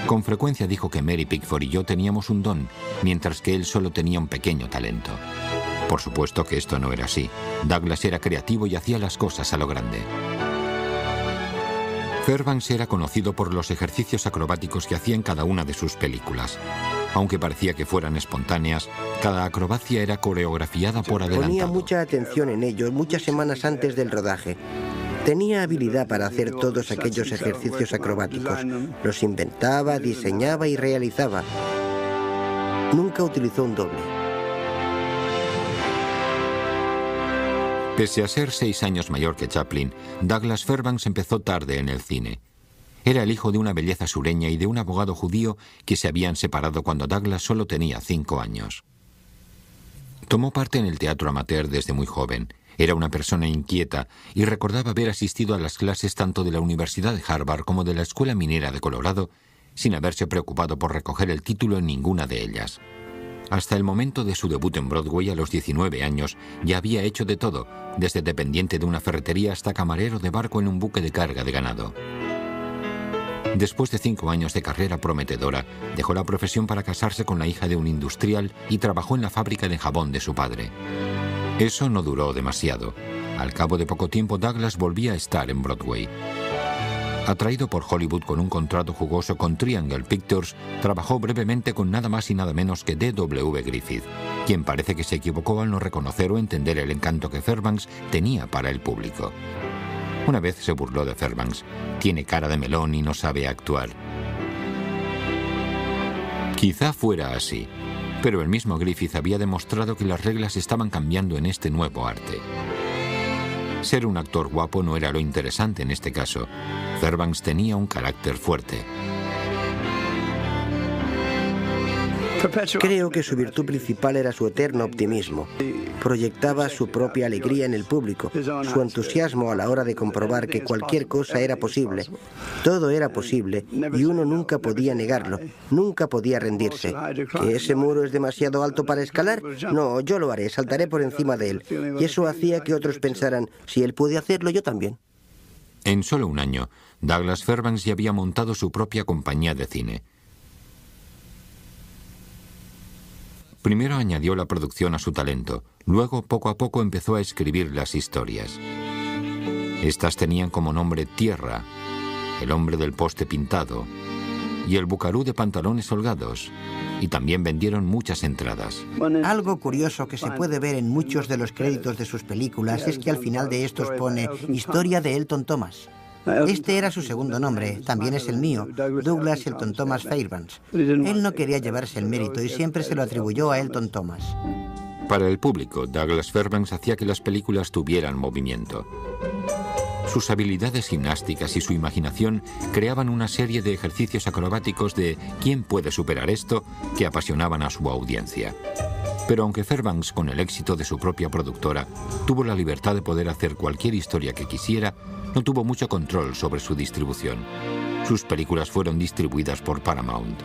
Con frecuencia dijo que Mary Pickford y yo teníamos un don, mientras que él solo tenía un pequeño talento. Por supuesto que esto no era así. Douglas era creativo y hacía las cosas a lo grande. Fairbanks era conocido por los ejercicios acrobáticos que hacía en cada una de sus películas. Aunque parecía que fueran espontáneas, cada acrobacia era coreografiada por adelantado.
Ponía mucha atención en ellos muchas semanas antes del rodaje. Tenía habilidad para hacer todos aquellos ejercicios acrobáticos. Los inventaba, diseñaba y realizaba. Nunca utilizó un doble.
Pese a ser 6 años mayor que Chaplin, Douglas Fairbanks empezó tarde en el cine. Era el hijo de una belleza sureña y de un abogado judío que se habían separado cuando Douglas solo tenía 5 años. Tomó parte en el teatro amateur desde muy joven. Era una persona inquieta y recordaba haber asistido a las clases tanto de la Universidad de Harvard como de la Escuela Minera de Colorado, sin haberse preocupado por recoger el título en ninguna de ellas. Hasta el momento de su debut en Broadway a los 19 años, ya había hecho de todo, desde dependiente de una ferretería hasta camarero de barco en un buque de carga de ganado. Después de 5 años de carrera prometedora, dejó la profesión para casarse con la hija de un industrial y trabajó en la fábrica de jabón de su padre. Eso no duró demasiado. Al cabo de poco tiempo, Douglas volvía a estar en Broadway. Atraído por Hollywood con un contrato jugoso con Triangle Pictures, trabajó brevemente con nada más y nada menos que D.W. Griffith, quien parece que se equivocó al no reconocer o entender el encanto que Fairbanks tenía para el público. Una vez se burló de Fairbanks: tiene cara de melón y no sabe actuar. Quizá fuera así, pero el mismo Griffith había demostrado que las reglas estaban cambiando en este nuevo arte. Ser un actor guapo no era lo interesante en este caso. Fairbanks tenía un carácter fuerte.
Creo que su virtud principal era su eterno optimismo. Proyectaba su propia alegría en el público, su entusiasmo a la hora de comprobar que cualquier cosa era posible. Todo era posible y uno nunca podía negarlo, nunca podía rendirse. ¿Que ese muro es demasiado alto para escalar? No, yo lo haré, saltaré por encima de él. Y eso hacía que otros pensaran: si él puede hacerlo, yo también.
En solo un año, Douglas Fairbanks ya había montado su propia compañía de cine. Primero añadió la producción a su talento, luego poco a poco empezó a escribir las historias. Estas tenían como nombre Tierra, El hombre del poste pintado y El bucarú de pantalones holgados, y también vendieron muchas entradas.
Algo curioso que se puede ver en muchos de los créditos de sus películas es que al final de estos pone Historia de Elton Thomas. Este era su segundo nombre, también es el mío, Douglas Elton Thomas Fairbanks. Él no quería llevarse el mérito y siempre se lo atribuyó a Elton Thomas.
Para el público, Douglas Fairbanks hacía que las películas tuvieran movimiento. Sus habilidades gimnásticas y su imaginación creaban una serie de ejercicios acrobáticos de ¿quién puede superar esto?, que apasionaban a su audiencia. Pero aunque Fairbanks, con el éxito de su propia productora, tuvo la libertad de poder hacer cualquier historia que quisiera, no tuvo mucho control sobre su distribución. Sus películas fueron distribuidas por Paramount.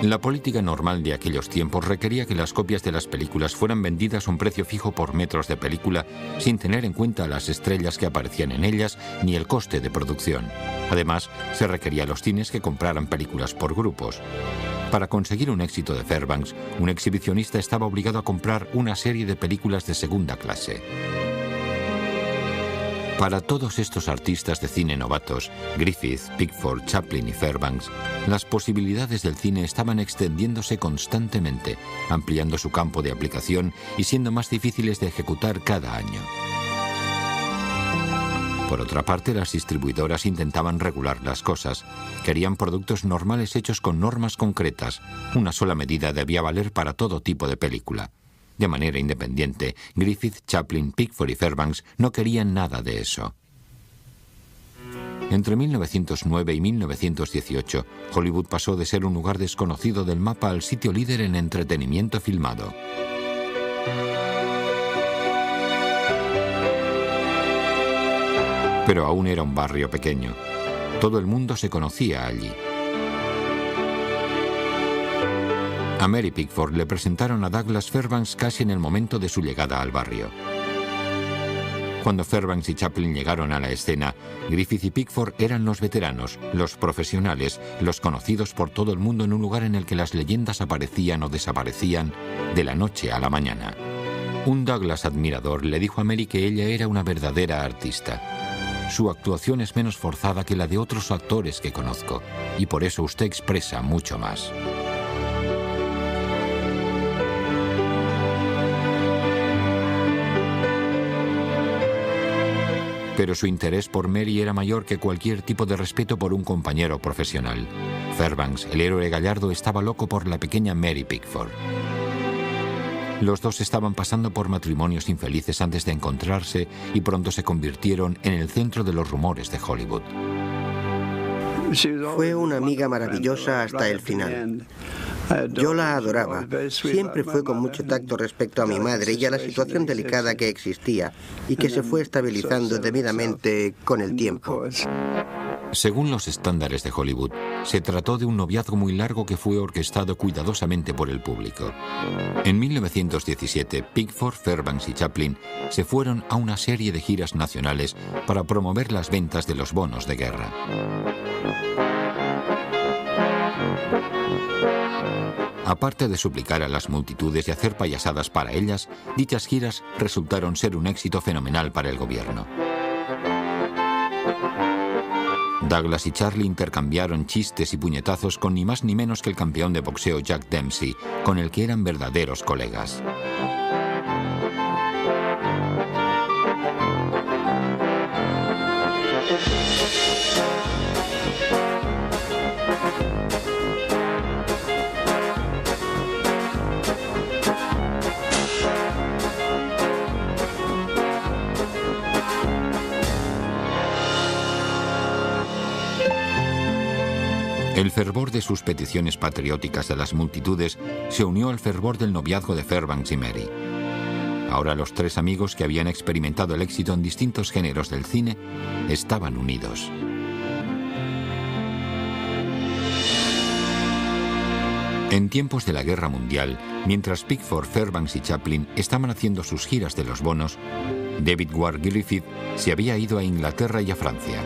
La política normal de aquellos tiempos requería que las copias de las películas fueran vendidas a un precio fijo por metros de película, sin tener en cuenta las estrellas que aparecían en ellas ni el coste de producción. Además, se requería a los cines que compraran películas por grupos. Para conseguir un éxito de Fairbanks, un exhibicionista estaba obligado a comprar una serie de películas de segunda clase. Para todos estos artistas de cine novatos, Griffith, Pickford, Chaplin y Fairbanks, las posibilidades del cine estaban extendiéndose constantemente, ampliando su campo de aplicación y siendo más difíciles de ejecutar cada año. Por otra parte, las distribuidoras intentaban regular las cosas. Querían productos normales hechos con normas concretas. Una sola medida debía valer para todo tipo de película. De manera independiente, Griffith, Chaplin, Pickford y Fairbanks no querían nada de eso. Entre 1909 y 1918, Hollywood pasó de ser un lugar desconocido del mapa al sitio líder en entretenimiento filmado. Pero aún era un barrio pequeño. Todo el mundo se conocía allí. A Mary Pickford le presentaron a Douglas Fairbanks casi en el momento de su llegada al barrio. Cuando Fairbanks y Chaplin llegaron a la escena, Griffith y Pickford eran los veteranos, los profesionales, los conocidos por todo el mundo en un lugar en el que las leyendas aparecían o desaparecían de la noche a la mañana. Un Douglas admirador le dijo a Mary que ella era una verdadera artista. Su actuación es menos forzada que la de otros actores que conozco, y por eso usted expresa mucho más. Pero su interés por Mary era mayor que cualquier tipo de respeto por un compañero profesional. Fairbanks, el héroe gallardo, estaba loco por la pequeña Mary Pickford. Los dos estaban pasando por matrimonios infelices antes de encontrarse y pronto se convirtieron en el centro de los rumores de Hollywood.
Fue una amiga maravillosa hasta el final. Yo la adoraba. Siempre fue con mucho tacto respecto a mi madre y a la situación delicada que existía y que se fue estabilizando debidamente con el tiempo.
Según los estándares de Hollywood, se trató de un noviazgo muy largo que fue orquestado cuidadosamente por el público. En 1917, Pickford, Fairbanks y Chaplin se fueron a una serie de giras nacionales para promover las ventas de los bonos de guerra. Aparte de suplicar a las multitudes y hacer payasadas para ellas, dichas giras resultaron ser un éxito fenomenal para el gobierno. Douglas y Charlie intercambiaron chistes y puñetazos con ni más ni menos que el campeón de boxeo Jack Dempsey, con el que eran verdaderos colegas. El fervor de sus peticiones patrióticas de las multitudes se unió al fervor del noviazgo de Fairbanks y Mary. Ahora los tres amigos que habían experimentado el éxito en distintos géneros del cine estaban unidos. En tiempos de la Guerra Mundial, mientras Pickford, Fairbanks y Chaplin estaban haciendo sus giras de los bonos, David Ward Griffith se había ido a Inglaterra y a Francia.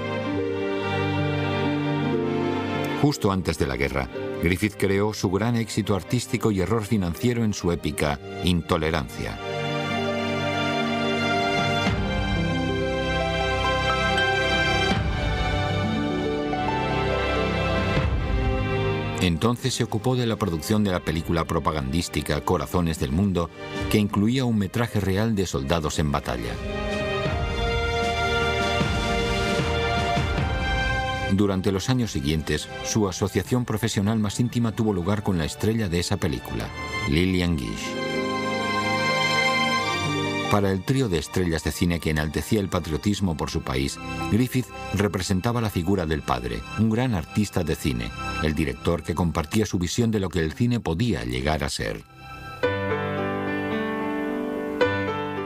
Justo antes de la guerra, Griffith creó su gran éxito artístico y error financiero en su épica Intolerancia. Entonces se ocupó de la producción de la película propagandística Corazones del Mundo, que incluía un metraje real de soldados en batalla. Durante los años siguientes, su asociación profesional más íntima tuvo lugar con la estrella de esa película, Lillian Gish. Para el trío de estrellas de cine que enaltecía el patriotismo por su país, Griffith representaba la figura del padre, un gran artista de cine, el director que compartía su visión de lo que el cine podía llegar a ser.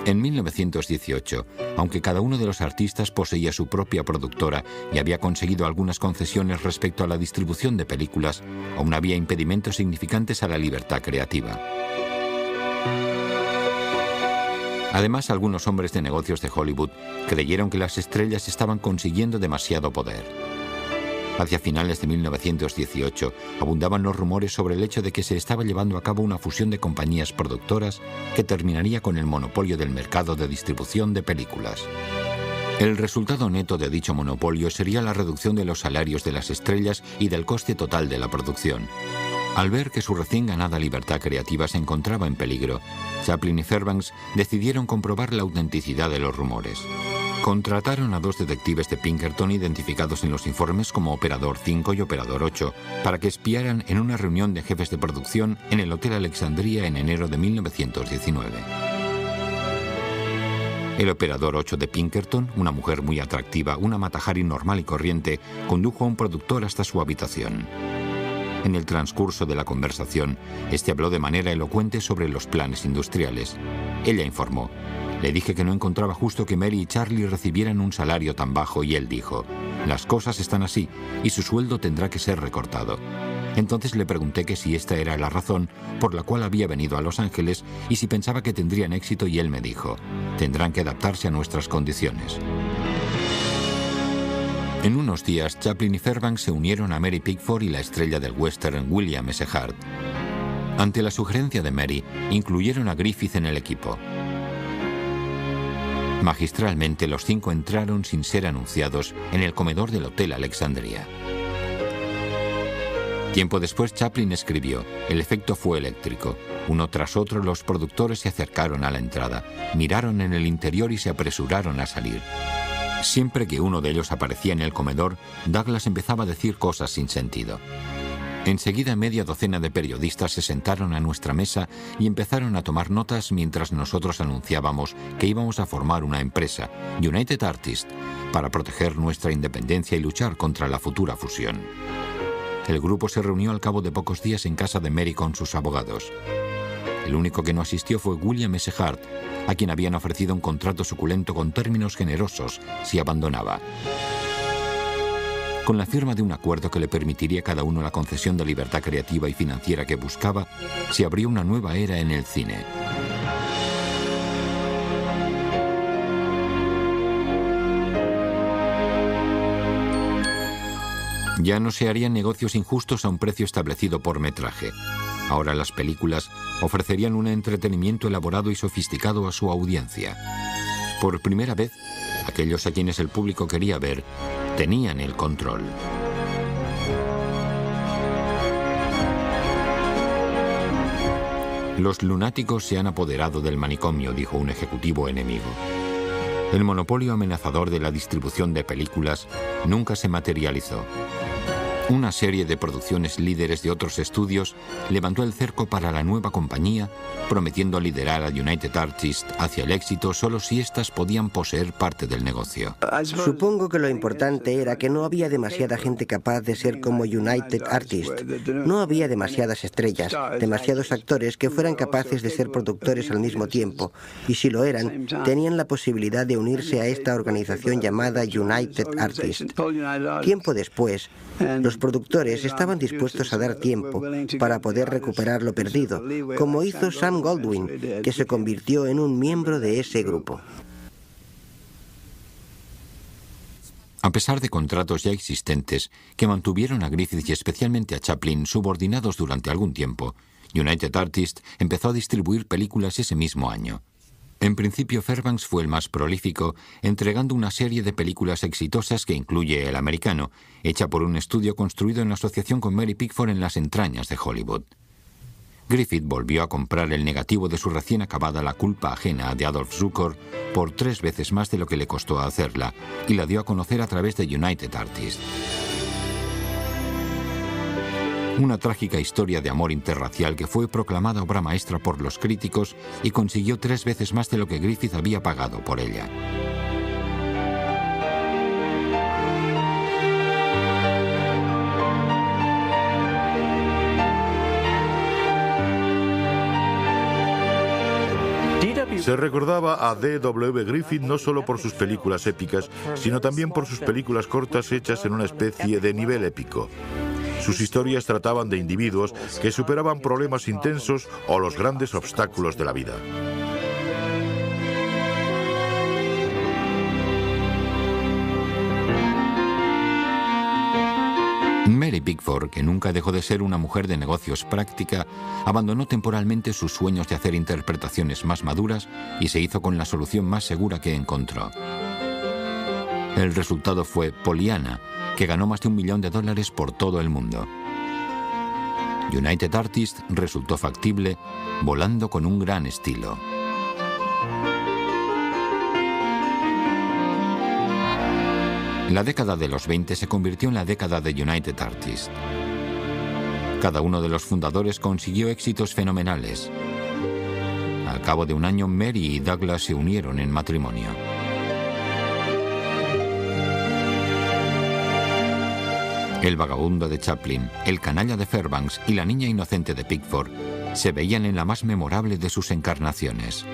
En 1918, aunque cada uno de los artistas poseía su propia productora y había conseguido algunas concesiones respecto a la distribución de películas, aún había impedimentos significantes a la libertad creativa. Además, algunos hombres de negocios de Hollywood creyeron que las estrellas estaban consiguiendo demasiado poder. Hacia finales de 1918 abundaban los rumores sobre el hecho de que se estaba llevando a cabo una fusión de compañías productoras que terminaría con el monopolio del mercado de distribución de películas. El resultado neto de dicho monopolio sería la reducción de los salarios de las estrellas y del coste total de la producción. Al ver que su recién ganada libertad creativa se encontraba en peligro, Chaplin y Fairbanks decidieron comprobar la autenticidad de los rumores. Contrataron a dos detectives de Pinkerton identificados en los informes como Operador 5 y Operador 8 para que espiaran en una reunión de jefes de producción en el Hotel Alexandria en enero de 1919. El Operador 8 de Pinkerton, una mujer muy atractiva, una Mata-Hari normal y corriente, condujo a un productor hasta su habitación. En el transcurso de la conversación, este habló de manera elocuente sobre los planes industriales. Ella informó: le dije que no encontraba justo que Mary y Charlie recibieran un salario tan bajo y él dijo: las cosas están así y su sueldo tendrá que ser recortado. Entonces le pregunté que si esta era la razón por la cual había venido a Los Ángeles y si pensaba que tendrían éxito, y él me dijo: tendrán que adaptarse a nuestras condiciones. En unos días, Chaplin y Fairbanks se unieron a Mary Pickford y la estrella del western William S. Hart. Ante la sugerencia de Mary, incluyeron a Griffith en el equipo. Magistralmente, los 5 entraron sin ser anunciados en el comedor del Hotel Alexandria. Tiempo después, Chaplin escribió: el efecto fue eléctrico. Uno tras otro, los productores se acercaron a la entrada, miraron en el interior y se apresuraron a salir. Siempre que uno de ellos aparecía en el comedor, Douglas empezaba a decir cosas sin sentido. Enseguida, media docena de periodistas se sentaron a nuestra mesa y empezaron a tomar notas mientras nosotros anunciábamos que íbamos a formar una empresa, United Artists, para proteger nuestra independencia y luchar contra la futura fusión. El grupo se reunió al cabo de pocos días en casa de Mary con sus abogados. El único que no asistió fue William S. Hart, a quien habían ofrecido un contrato suculento con términos generosos si abandonaba. Con la firma de un acuerdo que le permitiría a cada uno la concesión de libertad creativa y financiera que buscaba, se abrió una nueva era en el cine. Ya no se harían negocios injustos a un precio establecido por metraje. Ahora las películas ofrecerían un entretenimiento elaborado y sofisticado a su audiencia. Por primera vez, aquellos a quienes el público quería ver tenían el control. Los lunáticos se han apoderado del manicomio, dijo un ejecutivo enemigo. El monopolio amenazador de la distribución de películas nunca se materializó. Una serie de producciones líderes de otros estudios levantó el cerco para la nueva compañía, prometiendo liderar a United Artists hacia el éxito solo si éstas podían poseer parte del negocio.
Supongo que lo importante era que no había demasiada gente capaz de ser como United Artists. No había demasiadas estrellas, demasiados actores que fueran capaces de ser productores al mismo tiempo, y si lo eran, tenían la posibilidad de unirse a esta organización llamada United Artists. Tiempo después, los productores estaban dispuestos a dar tiempo para poder recuperar lo perdido, como hizo Sam Goldwyn, que se convirtió en un miembro de ese grupo.
A pesar de contratos ya existentes que mantuvieron a Griffith y especialmente a Chaplin subordinados durante algún tiempo, United Artists empezó a distribuir películas ese mismo año. En principio, Fairbanks fue el más prolífico, entregando una serie de películas exitosas que incluye El Americano, hecha por un estudio construido en asociación con Mary Pickford en las entrañas de Hollywood. Griffith volvió a comprar el negativo de su recién acabada La culpa ajena de Adolf Zukor por 3 veces más de lo que le costó hacerla, y la dio a conocer a través de United Artists. Una trágica historia de amor interracial que fue proclamada obra maestra por los críticos y consiguió 3 veces más de lo que Griffith había pagado por ella.
Se recordaba a D.W. Griffith no solo por sus películas épicas, sino también por sus películas cortas hechas en una especie de nivel épico. Sus historias trataban de individuos que superaban problemas intensos o los grandes obstáculos de la vida.
Mary Pickford, que nunca dejó de ser una mujer de negocios práctica, abandonó temporalmente sus sueños de hacer interpretaciones más maduras y se hizo con la solución más segura que encontró. El resultado fue Pollyanna, que ganó más de $1 millón por todo el mundo. United Artists resultó factible, volando con un gran estilo. La década de los 20 se convirtió en la década de United Artists. Cada uno de los fundadores consiguió éxitos fenomenales. Al cabo de un año, Mary y Douglas se unieron en matrimonio. El vagabundo de Chaplin, el canalla de Fairbanks y la niña inocente de Pickford se veían en la más memorable de sus encarnaciones.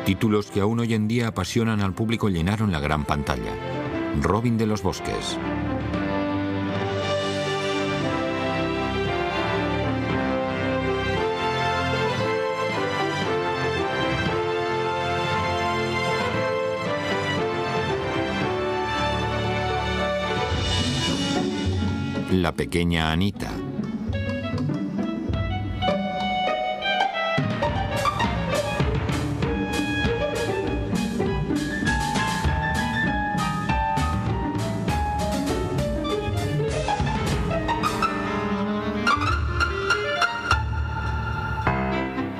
Títulos que aún hoy en día apasionan al público llenaron la gran pantalla. Robin de los Bosques, La pequeña Anita.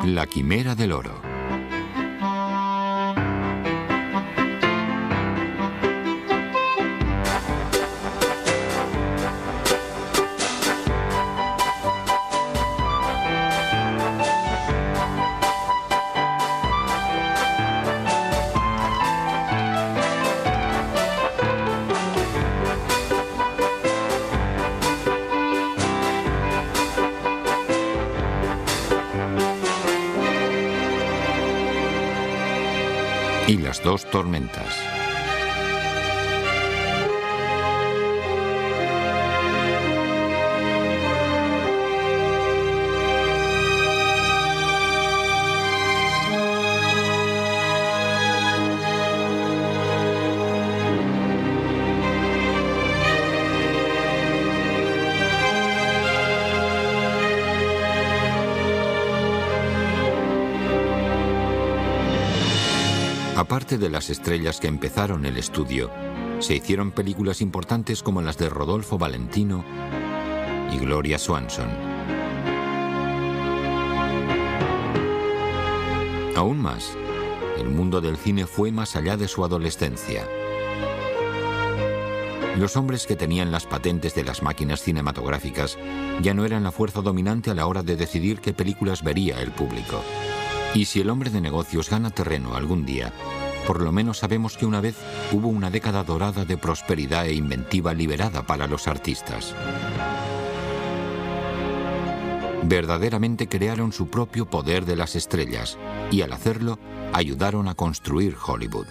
La quimera del oro. Y las dos tormentas. Aparte de las estrellas que empezaron el estudio, se hicieron películas importantes como las de Rodolfo Valentino y Gloria Swanson. Aún más, el mundo del cine fue más allá de su adolescencia. Los hombres que tenían las patentes de las máquinas cinematográficas ya no eran la fuerza dominante a la hora de decidir qué películas vería el público. Y si el hombre de negocios gana terreno algún día, por lo menos sabemos que una vez hubo una década dorada de prosperidad e inventiva liberada para los artistas. Verdaderamente crearon su propio poder de las estrellas y al hacerlo ayudaron a construir Hollywood.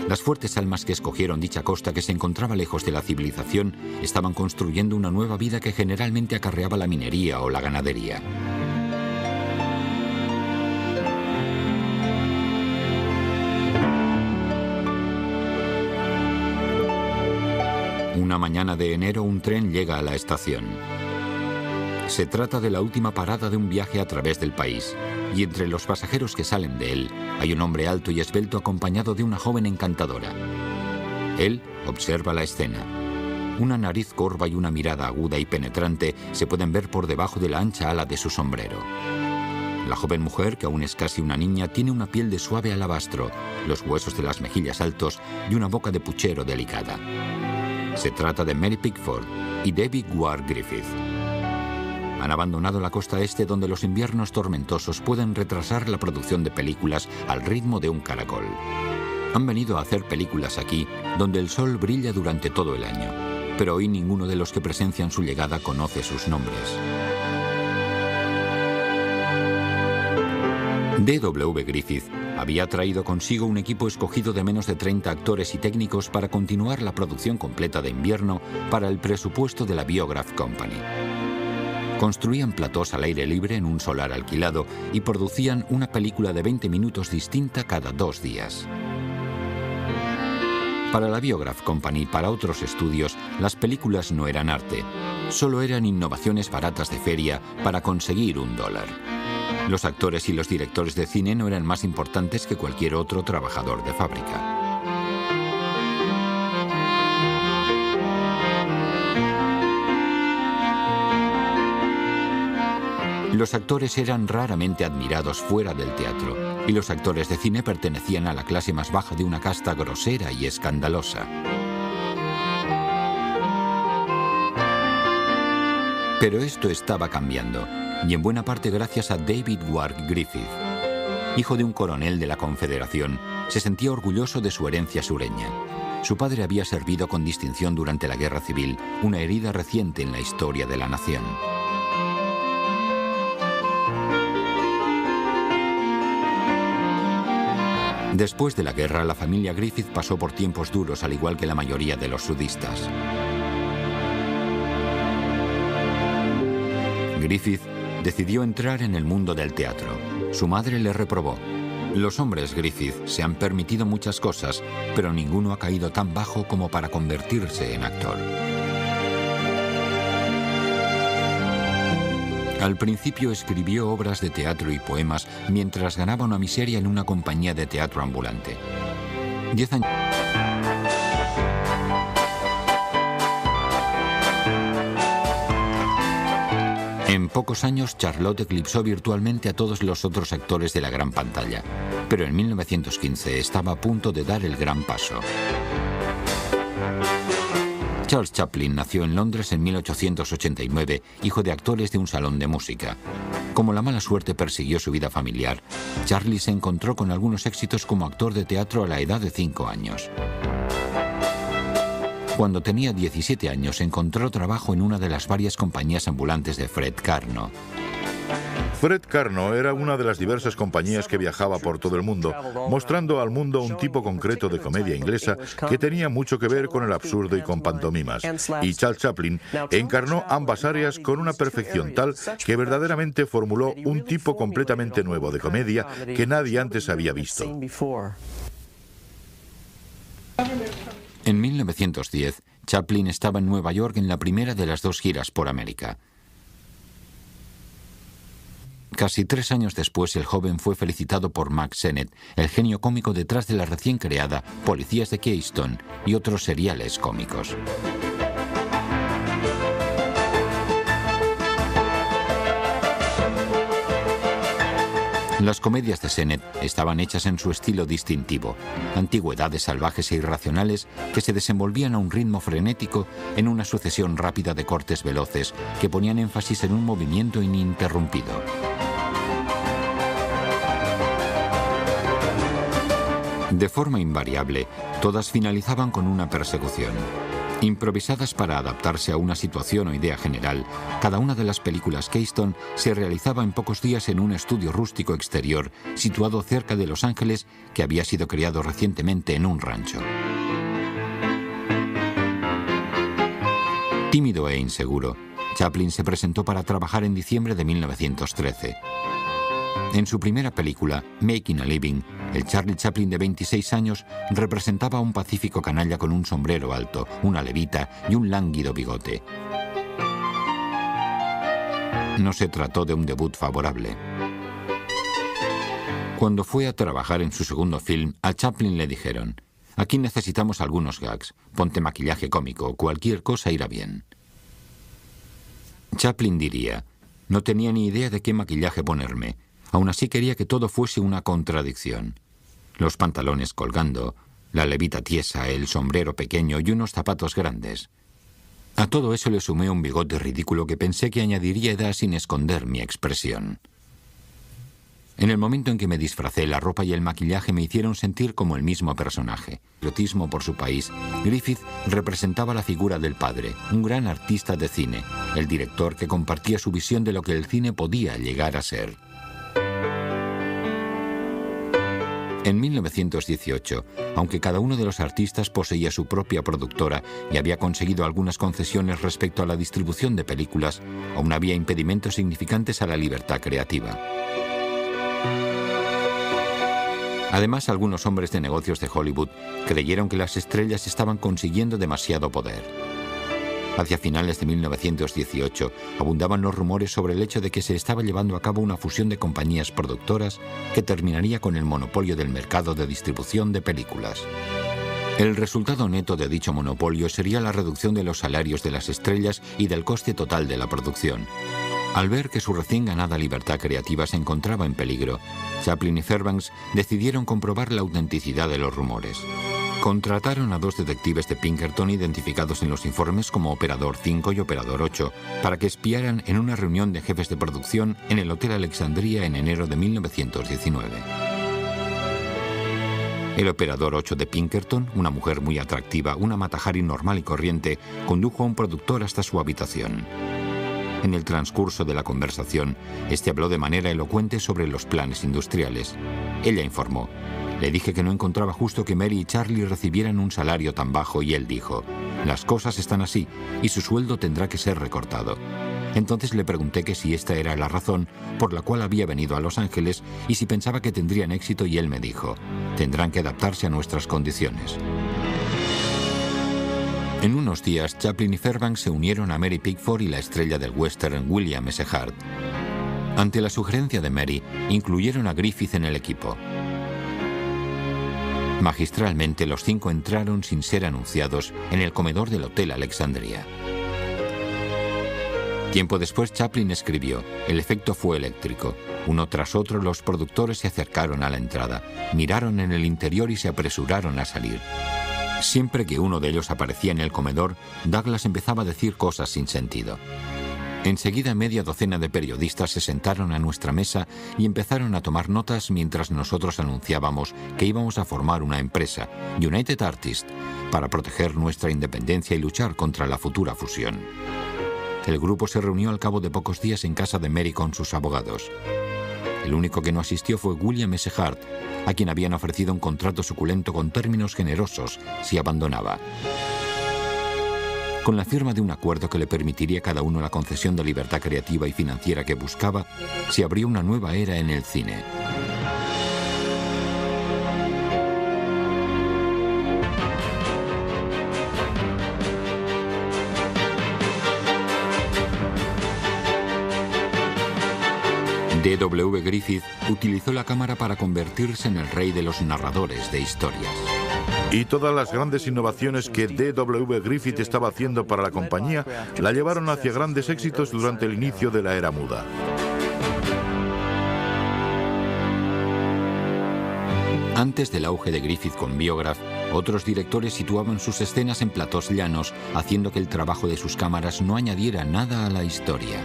Las fuertes almas que escogieron dicha costa, que se encontraba lejos de la civilización, estaban construyendo una nueva vida que generalmente acarreaba la minería o la ganadería. Una mañana de enero, un tren llega a la estación. Se trata de la última parada de un viaje a través del país, y entre los pasajeros que salen de él hay un hombre alto y esbelto acompañado de una joven encantadora. Él observa la escena. Una nariz corva y una mirada aguda y penetrante se pueden ver por debajo de la ancha ala de su sombrero. La joven mujer, que aún es casi una niña, tiene una piel de suave alabastro, los huesos de las mejillas altos y una boca de puchero delicada. Se trata de Mary Pickford y David Ward Griffith. Han abandonado la costa este, donde los inviernos tormentosos pueden retrasar la producción de películas al ritmo de un caracol. Han venido a hacer películas aquí, donde el sol brilla durante todo el año, pero hoy ninguno de los que presencian su llegada conoce sus nombres. D.W. Griffith había traído consigo un equipo escogido de menos de 30 actores y técnicos para continuar la producción completa de Invierno para el presupuesto de la Biograph Company. Construían platós al aire libre en un solar alquilado y producían una película de 20 minutos distinta cada 2 días. Para la Biograph Company y para otros estudios, las películas no eran arte, solo eran innovaciones baratas de feria para conseguir $1. Los actores y los directores de cine no eran más importantes que cualquier otro trabajador de fábrica. Los actores eran raramente admirados fuera del teatro, y los actores de cine pertenecían a la clase más baja de una casta grosera y escandalosa. Pero esto estaba cambiando, y en buena parte gracias a David Wark Griffith. Hijo de un coronel de la Confederación, se sentía orgulloso de su herencia sureña. Su padre había servido con distinción durante la Guerra Civil, una herida reciente en la historia de la nación. Después de la guerra, la familia Griffith pasó por tiempos duros, al igual que la mayoría de los sudistas. Griffith decidió entrar en el mundo del teatro. Su madre le reprobó. Los hombres Griffith se han permitido muchas cosas, pero ninguno ha caído tan bajo como para convertirse en actor. Al principio escribió obras de teatro y poemas mientras ganaba una miseria en una compañía de teatro ambulante. 10 años... En pocos años, Charlotte eclipsó virtualmente a todos los otros actores de la gran pantalla, pero en 1915 estaba a punto de dar el gran paso. Charles Chaplin nació en Londres en 1889, hijo de actores de un salón de música. Como la mala suerte persiguió su vida familiar, Charlie se encontró con algunos éxitos como actor de teatro a la edad de 5 años. Cuando tenía 17 años, encontró trabajo en una de las varias compañías ambulantes de Fred Karno.
Fred Karno era una de las diversas compañías que viajaba por todo el mundo, mostrando al mundo un tipo concreto de comedia inglesa que tenía mucho que ver con el absurdo y con pantomimas. Y Charles Chaplin encarnó ambas áreas con una perfección tal que verdaderamente formuló un tipo completamente nuevo de comedia que nadie antes había visto.
En 1910, Chaplin estaba en Nueva York en la primera de las 2 giras por América. Casi 3 años después, el joven fue felicitado por Mack Sennett, el genio cómico detrás de la recién creada Policías de Keystone y otros seriales cómicos. Las comedias de Sennett estaban hechas en su estilo distintivo, antigüedades salvajes e irracionales que se desenvolvían a un ritmo frenético en una sucesión rápida de cortes veloces que ponían énfasis en un movimiento ininterrumpido. De forma invariable, todas finalizaban con una persecución. Improvisadas para adaptarse a una situación o idea general, cada una de las películas Keystone se realizaba en pocos días en un estudio rústico exterior situado cerca de Los Ángeles que había sido creado recientemente en un rancho. Tímido e inseguro, Chaplin se presentó para trabajar en diciembre de 1913. En su primera película, Making a Living, el Charlie Chaplin de 26 años representaba a un pacífico canalla con un sombrero alto, una levita y un lánguido bigote. No se trató de un debut favorable. Cuando fue a trabajar en su segundo film, a Chaplin le dijeron: «Aquí necesitamos algunos gags, ponte maquillaje cómico, cualquier cosa irá bien». Chaplin diría: «No tenía ni idea de qué maquillaje ponerme. Aún así quería que todo fuese una contradicción. Los pantalones colgando, la levita tiesa, el sombrero pequeño y unos zapatos grandes. A todo eso le sumé un bigote ridículo que pensé que añadiría edad sin esconder mi expresión. En el momento en que me disfracé, la ropa y el maquillaje me hicieron sentir como el mismo personaje. Patriotismo por su país, Griffith representaba la figura del padre, un gran artista de cine, el director que compartía su visión de lo que el cine podía llegar a ser». En 1918, aunque cada uno de los artistas poseía su propia productora y había conseguido algunas concesiones respecto a la distribución de películas, aún había impedimentos significantes a la libertad creativa. Además, algunos hombres de negocios de Hollywood creyeron que las estrellas estaban consiguiendo demasiado poder. Hacia finales de 1918 abundaban los rumores sobre el hecho de que se estaba llevando a cabo una fusión de compañías productoras que terminaría con el monopolio del mercado de distribución de películas. El resultado neto de dicho monopolio sería la reducción de los salarios de las estrellas y del coste total de la producción. Al ver que su recién ganada libertad creativa se encontraba en peligro, Chaplin y Fairbanks decidieron comprobar la autenticidad de los rumores. Contrataron a 2 detectives de Pinkerton identificados en los informes como Operador 5 y Operador 8 para que espiaran en una reunión de jefes de producción en el Hotel Alexandria en enero de 1919. El Operador 8 de Pinkerton, una mujer muy atractiva, una Matahari normal y corriente, condujo a un productor hasta su habitación. En el transcurso de la conversación, este habló de manera elocuente sobre los planes industriales. Ella informó: le dije que no encontraba justo que Mary y Charlie recibieran un salario tan bajo y él dijo: las cosas están así y su sueldo tendrá que ser recortado. Entonces le pregunté que si esta era la razón por la cual había venido a Los Ángeles y si pensaba que tendrían éxito, y él me dijo: tendrán que adaptarse a nuestras condiciones. En unos días, Chaplin y Fairbanks se unieron a Mary Pickford y la estrella del western William S. Hart. Ante la sugerencia de Mary, incluyeron a Griffith en el equipo. Magistralmente, los 5 entraron sin ser anunciados en el comedor del Hotel Alexandria. Tiempo después, Chaplin escribió: el efecto fue eléctrico. Uno tras otro, los productores se acercaron a la entrada, miraron en el interior y se apresuraron a salir. Siempre que uno de ellos aparecía en el comedor, Douglas empezaba a decir cosas sin sentido. Enseguida, media docena de periodistas se sentaron a nuestra mesa y empezaron a tomar notas mientras nosotros anunciábamos que íbamos a formar una empresa, United Artists, para proteger nuestra independencia y luchar contra la futura fusión. El grupo se reunió al cabo de pocos días en casa de Mary con sus abogados. El único que no asistió fue William S. Hart, a quien habían ofrecido un contrato suculento con términos generosos si abandonaba. Con la firma de un acuerdo que le permitiría a cada uno la concesión de libertad creativa y financiera que buscaba, se abrió una nueva era en el cine. D.W. Griffith utilizó la cámara para convertirse en el rey de los narradores de historias.
Y todas las grandes innovaciones que D.W. Griffith estaba haciendo para la compañía la llevaron hacia grandes éxitos durante el inicio de la era muda.
Antes del auge de Griffith con Biograph, otros directores situaban sus escenas en platós llanos, haciendo que el trabajo de sus cámaras no añadiera nada a la historia.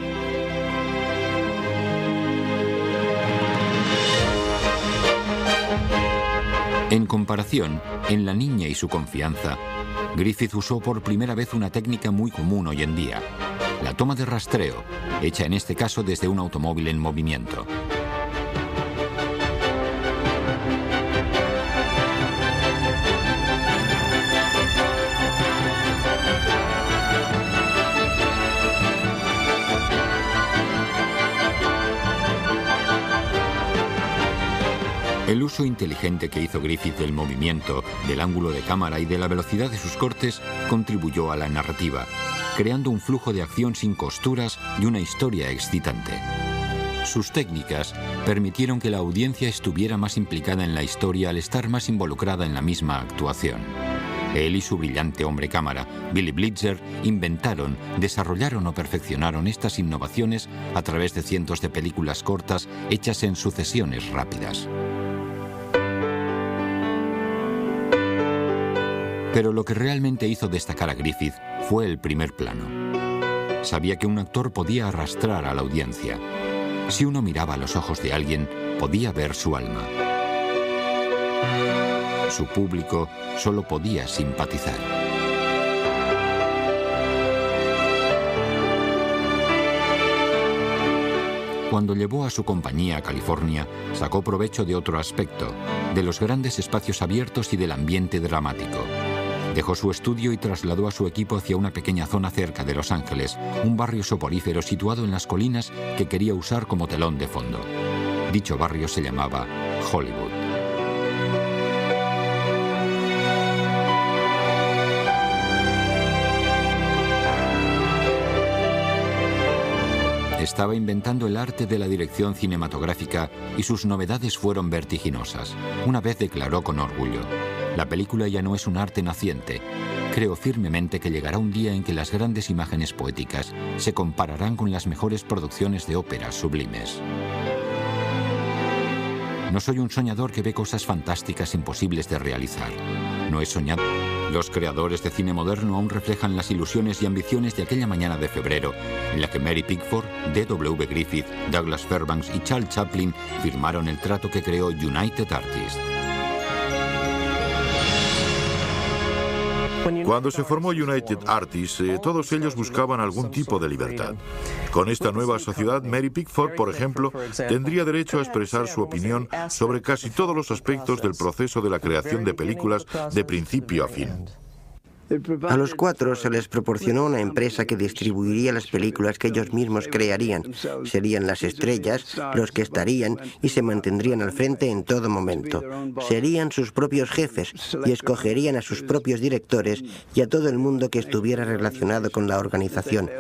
En comparación, en La niña y su confianza, Griffith usó por primera vez una técnica muy común hoy en día: la toma de rastreo, hecha en este caso desde un automóvil en movimiento. El uso inteligente que hizo Griffith del movimiento, del ángulo de cámara y de la velocidad de sus cortes contribuyó a la narrativa, creando un flujo de acción sin costuras y una historia excitante. Sus técnicas permitieron que la audiencia estuviera más implicada en la historia al estar más involucrada en la misma actuación. Él y su brillante hombre cámara, Billy Blitzer, inventaron, desarrollaron o perfeccionaron estas innovaciones a través de cientos de películas cortas hechas en sucesiones rápidas. Pero lo que realmente hizo destacar a Griffith fue el primer plano. Sabía que un actor podía arrastrar a la audiencia. Si uno miraba a los ojos de alguien, podía ver su alma. Su público solo podía simpatizar. cuando llevó a su compañía a California, sacó provecho de otro aspecto, de los grandes espacios abiertos y del ambiente dramático. Dejó su estudio y trasladó a su equipo hacia una pequeña zona cerca de Los Ángeles, un barrio soporífero situado en las colinas que quería usar como telón de fondo. Dicho barrio se llamaba Hollywood. Estaba inventando el arte de la dirección cinematográfica y sus novedades fueron vertiginosas. Una vez declaró con orgullo: la película ya no es un arte naciente. Creo firmemente que llegará un día en que las grandes imágenes poéticas se compararán con las mejores producciones de óperas sublimes. No soy un soñador que ve cosas fantásticas imposibles de realizar. No he soñado. Los creadores de cine moderno aún reflejan las ilusiones y ambiciones de aquella mañana de febrero, en la que Mary Pickford, D.W. Griffith, Douglas Fairbanks y Charles Chaplin firmaron el trato que creó United Artists.
Cuando se formó United Artists, todos ellos buscaban algún tipo de libertad. Con esta nueva sociedad, Mary Pickford, por ejemplo, tendría derecho a expresar su opinión sobre casi todos los aspectos del proceso de la creación de películas de principio a fin.
A los cuatro se les proporcionó una empresa que distribuiría las películas que ellos mismos crearían. Serían las estrellas, los que estarían y se mantendrían al frente en todo momento. Serían sus propios jefes y escogerían a sus propios directores y a todo el mundo que estuviera relacionado con la organización.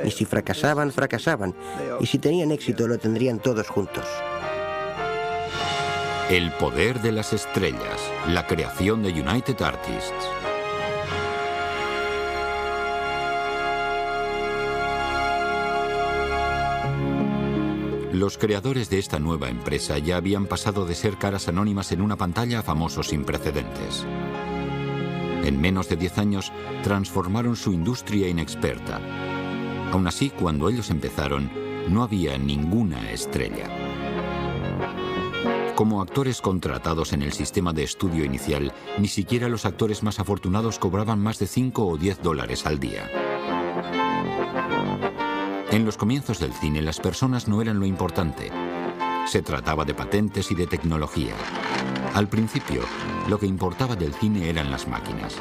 Y si fracasaban, fracasaban. Y si tenían éxito, lo tendrían todos juntos.
El poder de las estrellas, la creación de United Artists. Los creadores de esta nueva empresa ya habían pasado de ser caras anónimas en una pantalla a famosos sin precedentes. En menos de 10 años transformaron su industria inexperta. Aún así, cuando ellos empezaron, no había ninguna estrella. Como actores contratados en el sistema de estudio inicial, ni siquiera los actores más afortunados cobraban más de $5 o $10 al día. En los comienzos del cine, las personas no eran lo importante. Se trataba de patentes y de tecnología. Al principio, lo que importaba del cine eran las máquinas.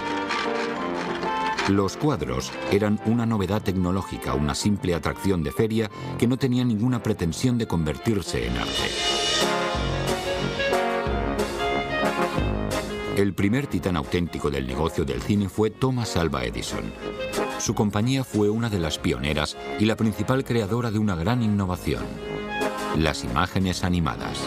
Los cuadros eran una novedad tecnológica, una simple atracción de feria que no tenía ninguna pretensión de convertirse en arte. El primer titán auténtico del negocio del cine fue Thomas Alva Edison. Su compañía fue una de las pioneras y la principal creadora de una gran innovación: las imágenes animadas.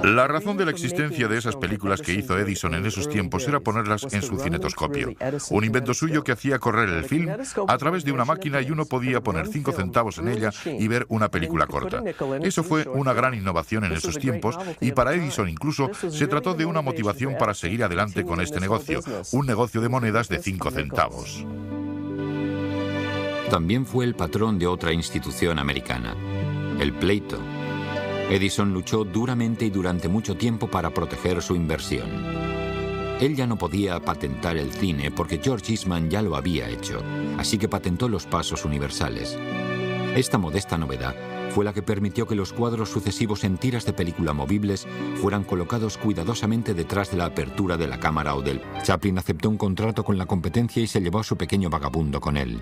La razón de la existencia de esas películas que hizo Edison en esos tiempos era ponerlas en su cinetoscopio. Un invento suyo que hacía correr el film a través de una máquina y uno podía poner 5 centavos en ella y ver una película corta. Eso fue una gran innovación en esos tiempos y para Edison incluso se trató de una motivación para seguir adelante con este negocio, un negocio de monedas de 5 centavos.
También fue el patrón de otra institución americana, el pleito. Edison luchó duramente y durante mucho tiempo para proteger su inversión. Él ya no podía patentar el cine porque George Eastman ya lo había hecho, así que patentó los pasos universales. Esta modesta novedad fue la que permitió que los cuadros sucesivos en tiras de película movibles fueran colocados cuidadosamente detrás de la apertura de la cámara o del... Chaplin aceptó un contrato con la competencia y se llevó a su pequeño vagabundo con él.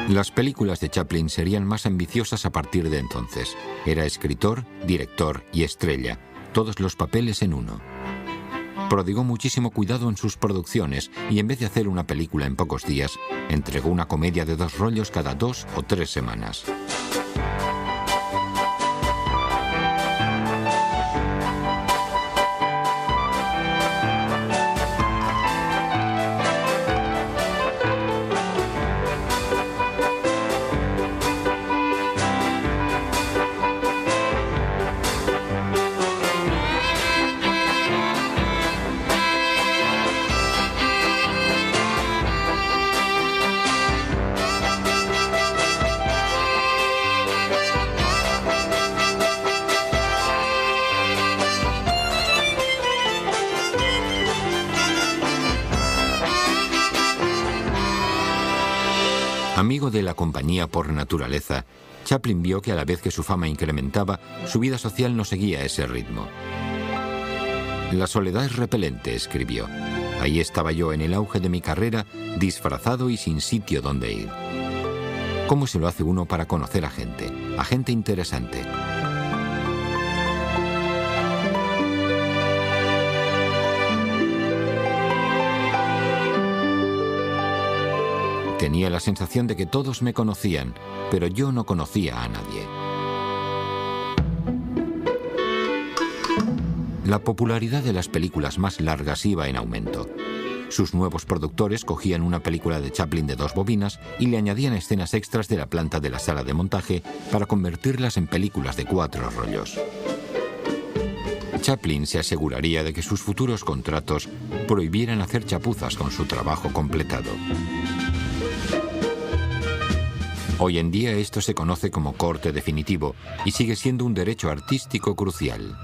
Las películas de Chaplin serían más ambiciosas a partir de entonces. Era escritor, director y estrella, todos los papeles en uno. Prodigó muchísimo cuidado en sus producciones y en vez de hacer una película en pocos días, entregó una comedia de 2 rollos cada 2 o 3 semanas. Amigo de la compañía por naturaleza, Chaplin vio que a la vez que su fama incrementaba, su vida social no seguía ese ritmo. La soledad es repelente, escribió. Ahí estaba yo en el auge de mi carrera, disfrazado y sin sitio donde ir. ¿Cómo se lo hace uno para conocer a gente interesante? Tenía la sensación de que todos me conocían, pero yo no conocía a nadie. La popularidad de las películas más largas iba en aumento. Sus nuevos productores cogían una película de Chaplin de 2 bobinas y le añadían escenas extras de la planta de la sala de montaje para convertirlas en películas de 4 rollos. Chaplin se aseguraría de que sus futuros contratos prohibieran hacer chapuzas con su trabajo completado. Hoy en día esto se conoce como corte definitivo y sigue siendo un derecho artístico crucial.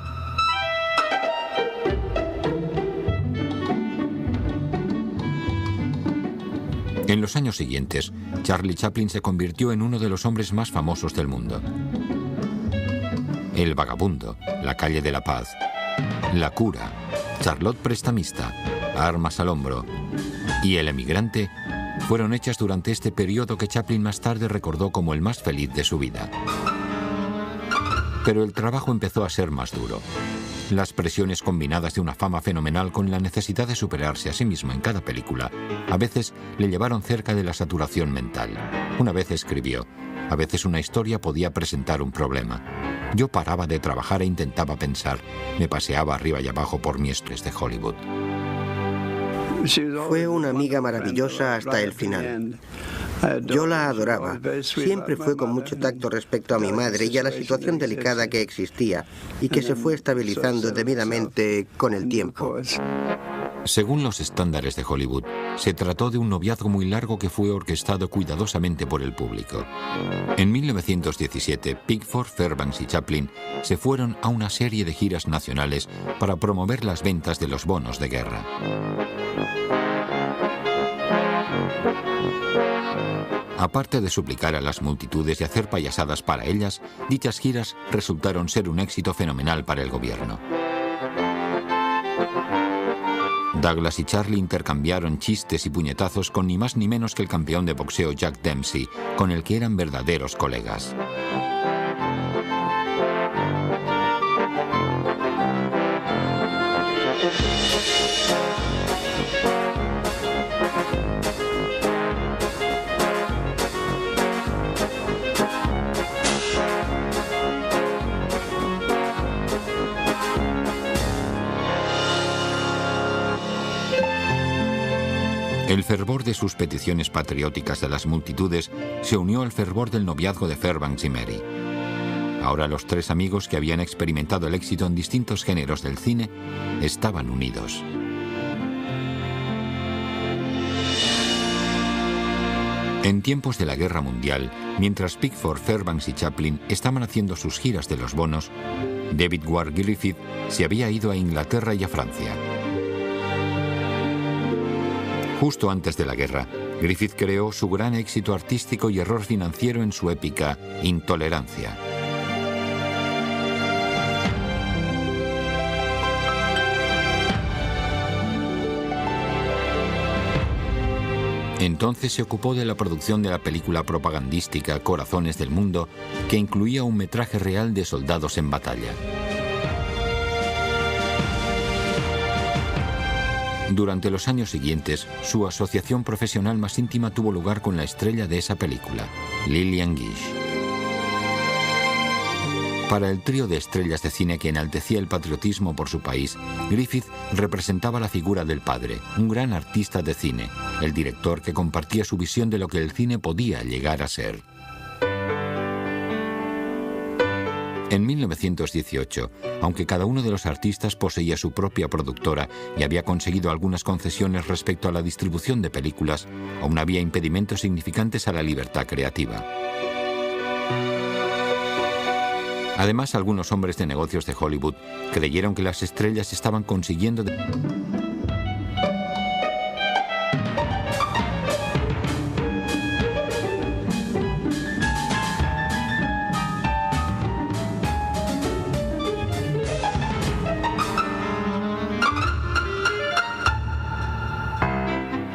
En los años siguientes, Charlie Chaplin se convirtió en uno de los hombres más famosos del mundo. El vagabundo, La calle de la paz, La cura, Charlotte prestamista, Armas al hombro y El emigrante fueron hechas durante este periodo que Chaplin más tarde recordó como el más feliz de su vida. Pero el trabajo empezó a ser más duro. Las presiones combinadas de una fama fenomenal con la necesidad de superarse a sí mismo en cada película, a veces le llevaron cerca de la saturación mental. Una vez escribió: a veces una historia podía presentar un problema. Yo paraba de trabajar e intentaba pensar. Me paseaba arriba y abajo por mi estrés de Hollywood.
Fue una amiga maravillosa hasta el final. Yo la adoraba. Siempre fue con mucho tacto respecto a mi madre y a la situación delicada que existía y que se fue estabilizando debidamente con el tiempo.
Según los estándares de Hollywood, se trató de un noviazgo muy largo que fue orquestado cuidadosamente por el público. En 1917, Pickford, Fairbanks y Chaplin se fueron a una serie de giras nacionales para promover las ventas de los bonos de guerra. Aparte de suplicar a las multitudes y hacer payasadas para ellas, dichas giras resultaron ser un éxito fenomenal para el gobierno. Douglas y Charlie intercambiaron chistes y puñetazos con ni más ni menos que el campeón de boxeo Jack Dempsey, con el que eran verdaderos colegas. El fervor de sus peticiones patrióticas de las multitudes se unió al fervor del noviazgo de Fairbanks y Mary. Ahora los 3 amigos que habían experimentado el éxito en distintos géneros del cine estaban unidos. En tiempos de la Guerra Mundial, mientras Pickford, Fairbanks y Chaplin estaban haciendo sus giras de los bonos, David Ward Griffith se había ido a Inglaterra y a Francia. Justo antes de la guerra, Griffith creó su gran éxito artístico y error financiero en su épica Intolerancia. Entonces se ocupó de la producción de la película propagandística Corazones del Mundo, que incluía un metraje real de soldados en batalla. Durante los años siguientes, su asociación profesional más íntima tuvo lugar con la estrella de esa película, Lillian Gish. Para el trío de estrellas de cine que enaltecía el patriotismo por su país, Griffith representaba la figura del padre, un gran artista de cine, el director que compartía su visión de lo que el cine podía llegar a ser. En 1918, aunque cada uno de los artistas poseía su propia productora y había conseguido algunas concesiones respecto a la distribución de películas, aún había impedimentos significantes a la libertad creativa. Además, algunos hombres de negocios de Hollywood creyeron que las estrellas estaban consiguiendo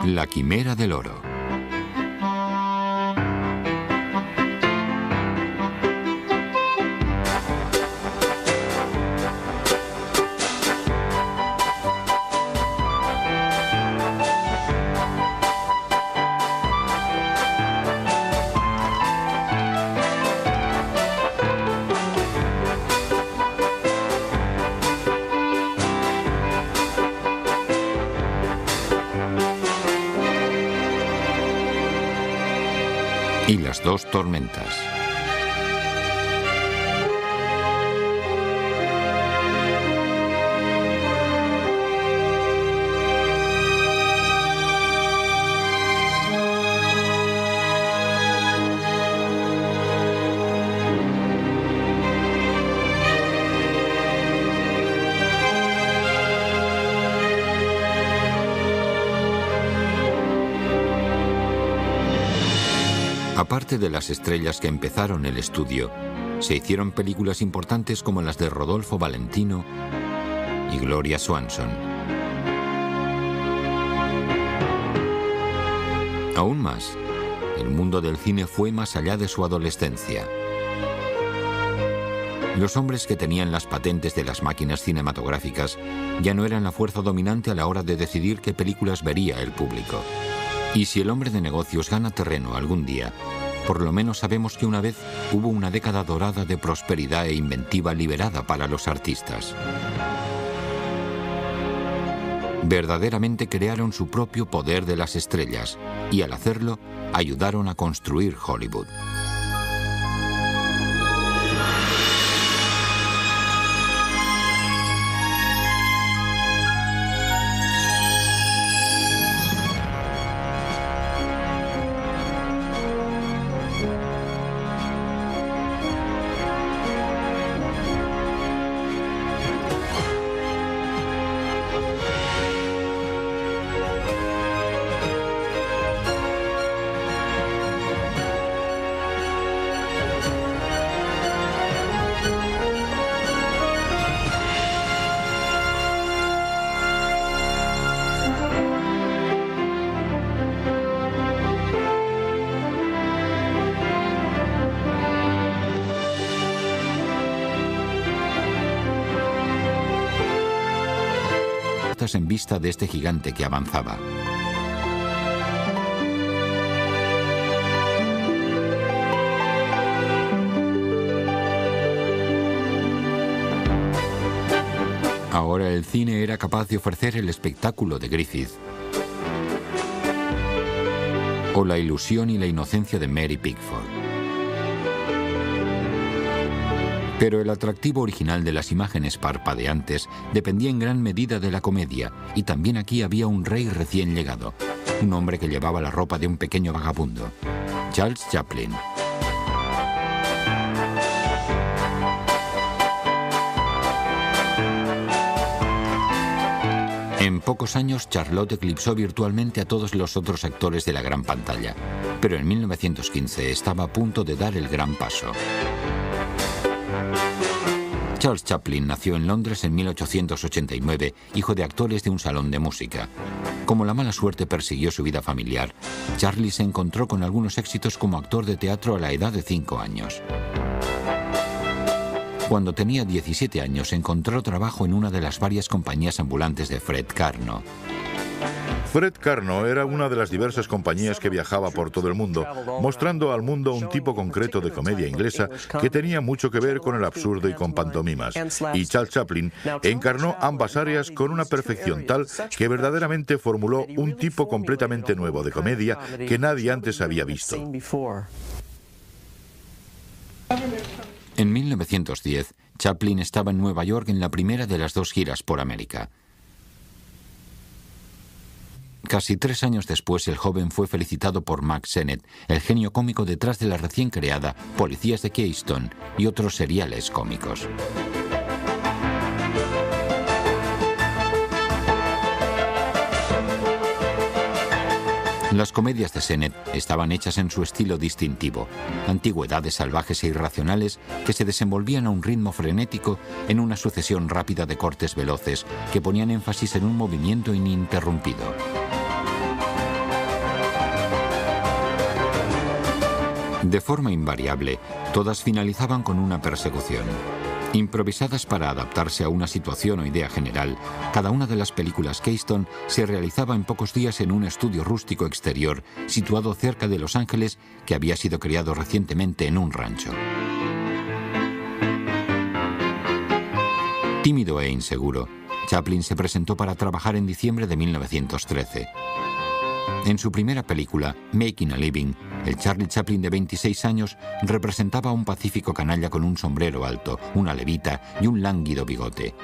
La quimera del oro. Y las dos tormentas. Aparte de las estrellas que empezaron el estudio, se hicieron películas importantes como las de Rodolfo Valentino y Gloria Swanson. Aún más, el mundo del cine fue más allá de su adolescencia. Los hombres que tenían las patentes de las máquinas cinematográficas ya no eran la fuerza dominante a la hora de decidir qué películas vería el público. Y si el hombre de negocios gana terreno algún día, por lo menos sabemos que una vez hubo una década dorada de prosperidad e inventiva liberada para los artistas. Verdaderamente crearon su propio poder de las estrellas y al hacerlo ayudaron a construir Hollywood. En vista de este gigante que avanzaba. Ahora el cine era capaz de ofrecer el espectáculo de Griffith o la ilusión y la inocencia de Mary Pickford. Pero el atractivo original de las imágenes parpadeantes dependía en gran medida de la comedia, y también aquí había un rey recién llegado, un hombre que llevaba la ropa de un pequeño vagabundo, Charles Chaplin. En pocos años, Charlotte eclipsó virtualmente a todos los otros actores de la gran pantalla, pero en 1915 estaba a punto de dar el gran paso. Charles Chaplin nació en Londres en 1889, hijo de actores de un salón de música. Como la mala suerte persiguió su vida familiar, Charlie se encontró con algunos éxitos como actor de teatro a la edad de 5 años. Cuando tenía 17 años, encontró trabajo en una de las varias compañías ambulantes de Fred Karno.
Fred Karno era una de las diversas compañías que viajaba por todo el mundo, mostrando al mundo un tipo concreto de comedia inglesa que tenía mucho que ver con el absurdo y con pantomimas. Y Charles Chaplin encarnó ambas áreas con una perfección tal que verdaderamente formuló un tipo completamente nuevo de comedia que nadie antes había visto.
En 1910, Chaplin estaba en Nueva York en la primera de las 2 giras por América. Casi 3 años después, el joven fue felicitado por Mack Sennett, el genio cómico detrás de la recién creada Policías de Keystone y otros seriales cómicos. Las comedias de Sennett estaban hechas en su estilo distintivo, antigüedades salvajes e irracionales que se desenvolvían a un ritmo frenético en una sucesión rápida de cortes veloces que ponían énfasis en un movimiento ininterrumpido. De forma invariable, todas finalizaban con una persecución. Improvisadas para adaptarse a una situación o idea general, cada una de las películas Keystone se realizaba en pocos días en un estudio rústico exterior situado cerca de Los Ángeles que había sido creado recientemente en un rancho. Tímido e inseguro, Chaplin se presentó para trabajar en diciembre de 1913. En su primera película, Making a Living, el Charlie Chaplin de 26 años representaba a un pacífico canalla con un sombrero alto, una levita y un lánguido bigote.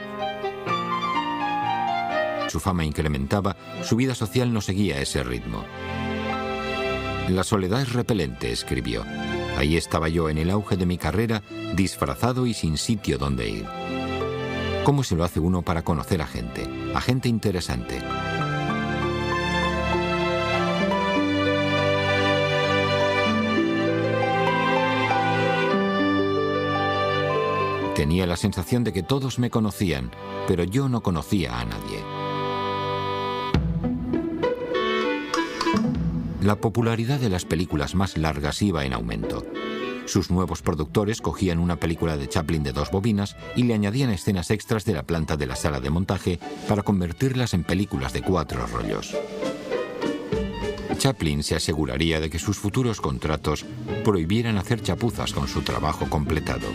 Su fama incrementaba, su vida social no seguía ese ritmo. La soledad es repelente, escribió. Ahí estaba yo en el auge de mi carrera, disfrazado y sin sitio donde ir. ¿Cómo se lo hace uno para conocer a gente interesante? Tenía la sensación de que todos me conocían, pero yo no conocía a nadie. La popularidad de las películas más largas iba en aumento. Sus nuevos productores cogían una película de Chaplin de 2 bobinas y le añadían escenas extras de la planta de la sala de montaje para convertirlas en películas de 4 rollos. Chaplin se aseguraría de que sus futuros contratos prohibieran hacer chapuzas con su trabajo completado.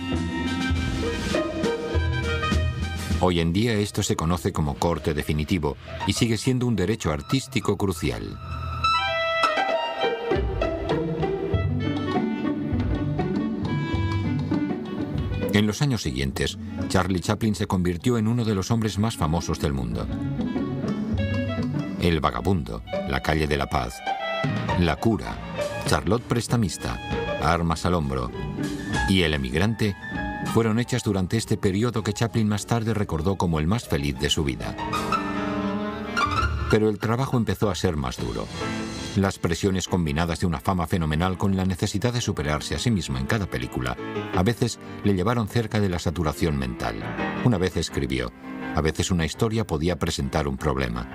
Hoy en día esto se conoce como corte definitivo y sigue siendo un derecho artístico crucial. En los años siguientes, Charlie Chaplin se convirtió en uno de los hombres más famosos del mundo. El vagabundo, La calle de la paz, La cura, Charlotte prestamista, Armas al hombro y El emigrante fueron hechas durante este periodo que Chaplin más tarde recordó como el más feliz de su vida. Pero el trabajo empezó a ser más duro. Las presiones combinadas de una fama fenomenal con la necesidad de superarse a sí mismo en cada película, a veces le llevaron cerca de la saturación mental. Una vez escribió, a veces una historia podía presentar un problema.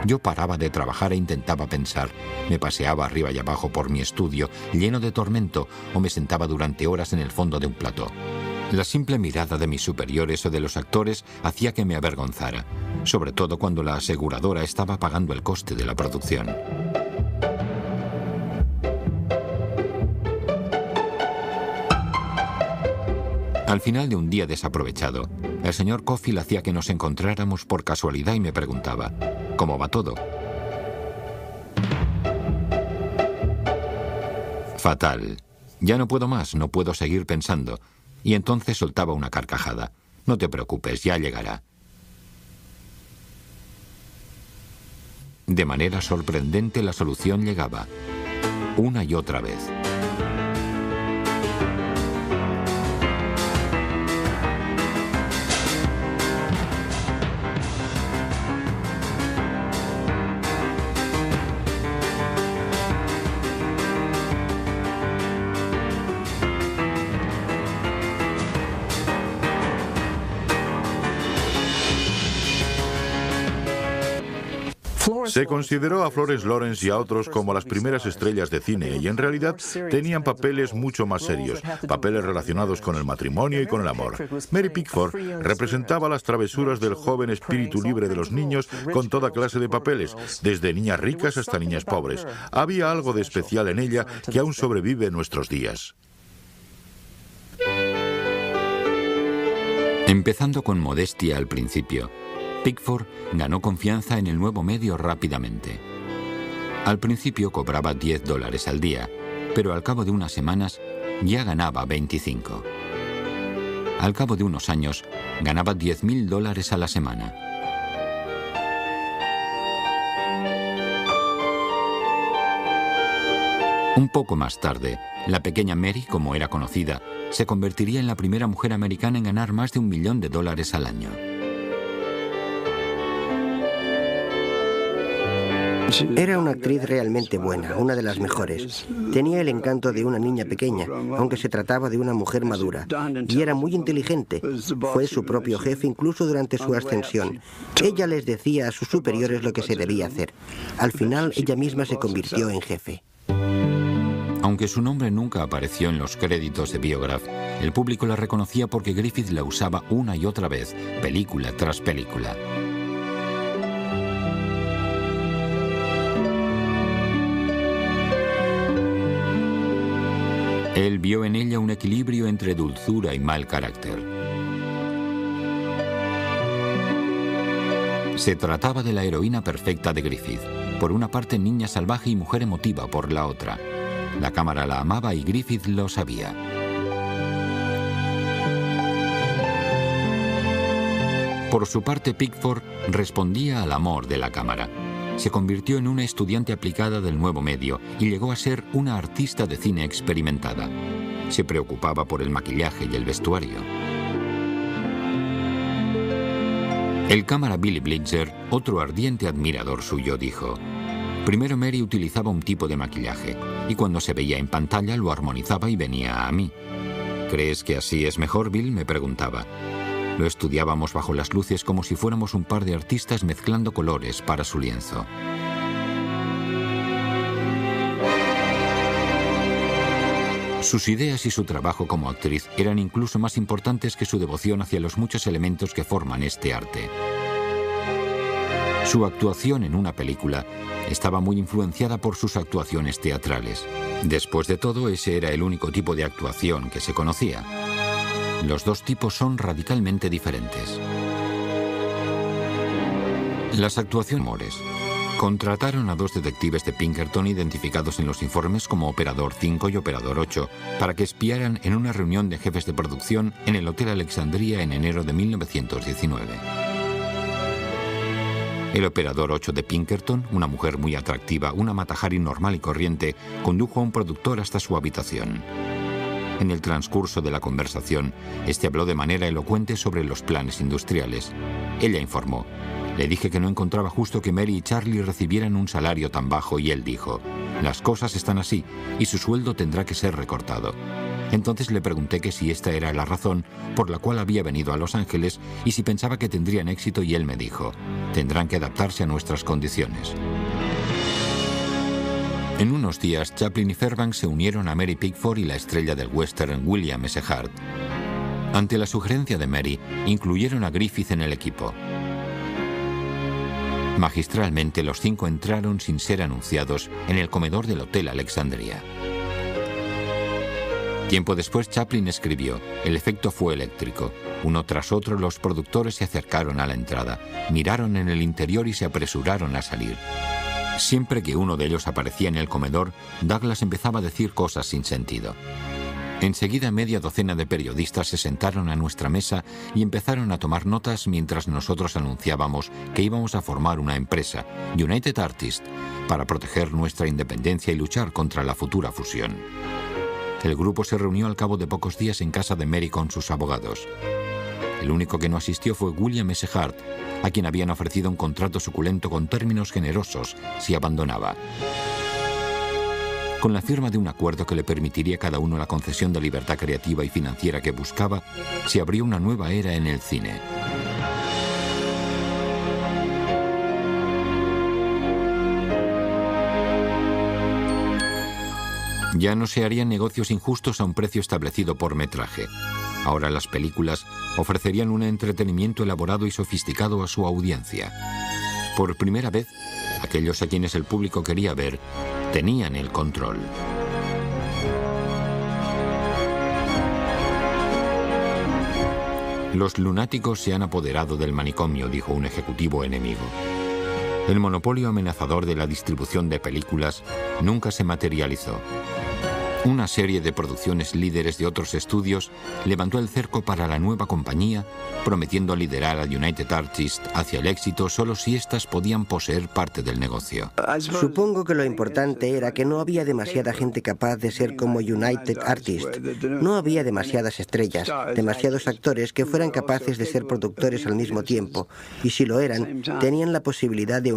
Yo paraba de trabajar e intentaba pensar, me paseaba arriba y abajo por mi estudio, lleno de tormento, o me sentaba durante horas en el fondo de un plató. La simple mirada de mis superiores o de los actores hacía que me avergonzara, sobre todo cuando la aseguradora estaba pagando el coste de la producción. Al final de un día desaprovechado, el señor Cofield hacía que nos encontráramos por casualidad y me preguntaba, ¿cómo va todo? Fatal. Ya no puedo más, no puedo seguir pensando. Y entonces soltaba una carcajada. No te preocupes, ya llegará. De manera sorprendente la solución llegaba, una y otra vez.
Se consideró a Florence Lawrence y a otros como las primeras estrellas de cine y en realidad tenían papeles mucho más serios, papeles relacionados con el matrimonio y con el amor. Mary Pickford representaba las travesuras del joven espíritu libre de los niños con toda clase de papeles, desde niñas ricas hasta niñas pobres. Había algo de especial en ella que aún sobrevive en nuestros días.
Empezando con modestia al principio, Pickford ganó confianza en el nuevo medio rápidamente. Al principio cobraba $10 al día, pero al cabo de unas semanas ya ganaba 25. Al cabo de unos años ganaba $10.000 a la semana. Un poco más tarde, la pequeña Mary, como era conocida, se convertiría en la primera mujer americana en ganar más de $1 millón al año.
Era una actriz realmente buena, una de las mejores. Tenía el encanto de una niña pequeña, aunque se trataba de una mujer madura. Y era muy inteligente. Fue su propio jefe incluso durante su ascensión. Ella les decía a sus superiores lo que se debía hacer. Al final, ella misma se convirtió en jefe.
Aunque su nombre nunca apareció en los créditos de Biograph, el público la reconocía porque Griffith la usaba una y otra vez, película tras película. Él vio en ella un equilibrio entre dulzura y mal carácter. Se trataba de la heroína perfecta de Griffith, por una parte niña salvaje y mujer emotiva por la otra. La cámara la amaba y Griffith lo sabía. Por su parte, Pickford respondía al amor de la cámara. Se convirtió en una estudiante aplicada del nuevo medio y llegó a ser una artista de cine experimentada. Se preocupaba por el maquillaje y el vestuario. El cámara Billy Blitzer, otro ardiente admirador suyo, dijo: primero Mary utilizaba un tipo de maquillaje y cuando se veía en pantalla lo armonizaba y venía a mí. ¿Crees que así es mejor, Bill?, me preguntaba. Lo estudiábamos bajo las luces como si fuéramos un par de artistas mezclando colores para su lienzo. Sus ideas y su trabajo como actriz eran incluso más importantes que su devoción hacia los muchos elementos que forman este arte. Su actuación en una película estaba muy influenciada por sus actuaciones teatrales. Después de todo, ese era el único tipo de actuación que se conocía. Los dos tipos son radicalmente diferentes. Las actuaciones. Contrataron a dos detectives de Pinkerton identificados en los informes como Operador 5 y Operador 8 para que espiaran en una reunión de jefes de producción en el Hotel Alexandria en enero de 1919. El Operador 8 de Pinkerton, una mujer muy atractiva, una Mata-Hari normal y corriente, condujo a un productor hasta su habitación. En el transcurso de la conversación, este habló de manera elocuente sobre los planes industriales. Ella informó: le dije que no encontraba justo que Mary y Charlie recibieran un salario tan bajo y él dijo: las cosas están así y su sueldo tendrá que ser recortado. Entonces le pregunté que si esta era la razón por la cual había venido a Los Ángeles y si pensaba que tendrían éxito y él me dijo: tendrán que adaptarse a nuestras condiciones. En unos días, Chaplin y Fairbanks se unieron a Mary Pickford y la estrella del western William S. Hart. Ante la sugerencia de Mary, incluyeron a Griffith en el equipo. Magistralmente, los cinco entraron sin ser anunciados en el comedor del Hotel Alexandria. Tiempo después, Chaplin escribió: el efecto fue eléctrico. Uno tras otro, los productores se acercaron a la entrada, miraron en el interior y se apresuraron a salir. Siempre que uno de ellos aparecía en el comedor, Douglas empezaba a decir cosas sin sentido. Enseguida, media docena de periodistas se sentaron a nuestra mesa y empezaron a tomar notas mientras nosotros anunciábamos que íbamos a formar una empresa, United Artists, para proteger nuestra independencia y luchar contra la futura fusión. El grupo se reunió al cabo de pocos días en casa de Mary con sus abogados. El único que no asistió fue William S. Hart, a quien habían ofrecido un contrato suculento con términos generosos si abandonaba. Con la firma de un acuerdo que le permitiría a cada uno la concesión de libertad creativa y financiera que buscaba, se abrió una nueva era en el cine. Ya no se harían negocios injustos a un precio establecido por metraje. Ahora las películas ofrecerían un entretenimiento elaborado y sofisticado a su audiencia. Por primera vez, aquellos a quienes el público quería ver tenían el control. Los lunáticos se han apoderado del manicomio, dijo un ejecutivo enemigo. El monopolio amenazador de la distribución de películas nunca se materializó. Una serie de producciones líderes de otros estudios levantó el cerco para la nueva compañía, prometiendo liderar a United Artists hacia el éxito solo si éstas podían poseer parte del negocio.
Supongo que lo importante era que no había demasiada gente capaz de ser como United Artists. No había demasiadas estrellas, demasiados actores que fueran capaces de ser productores al mismo tiempo, y si lo eran, tenían la posibilidad de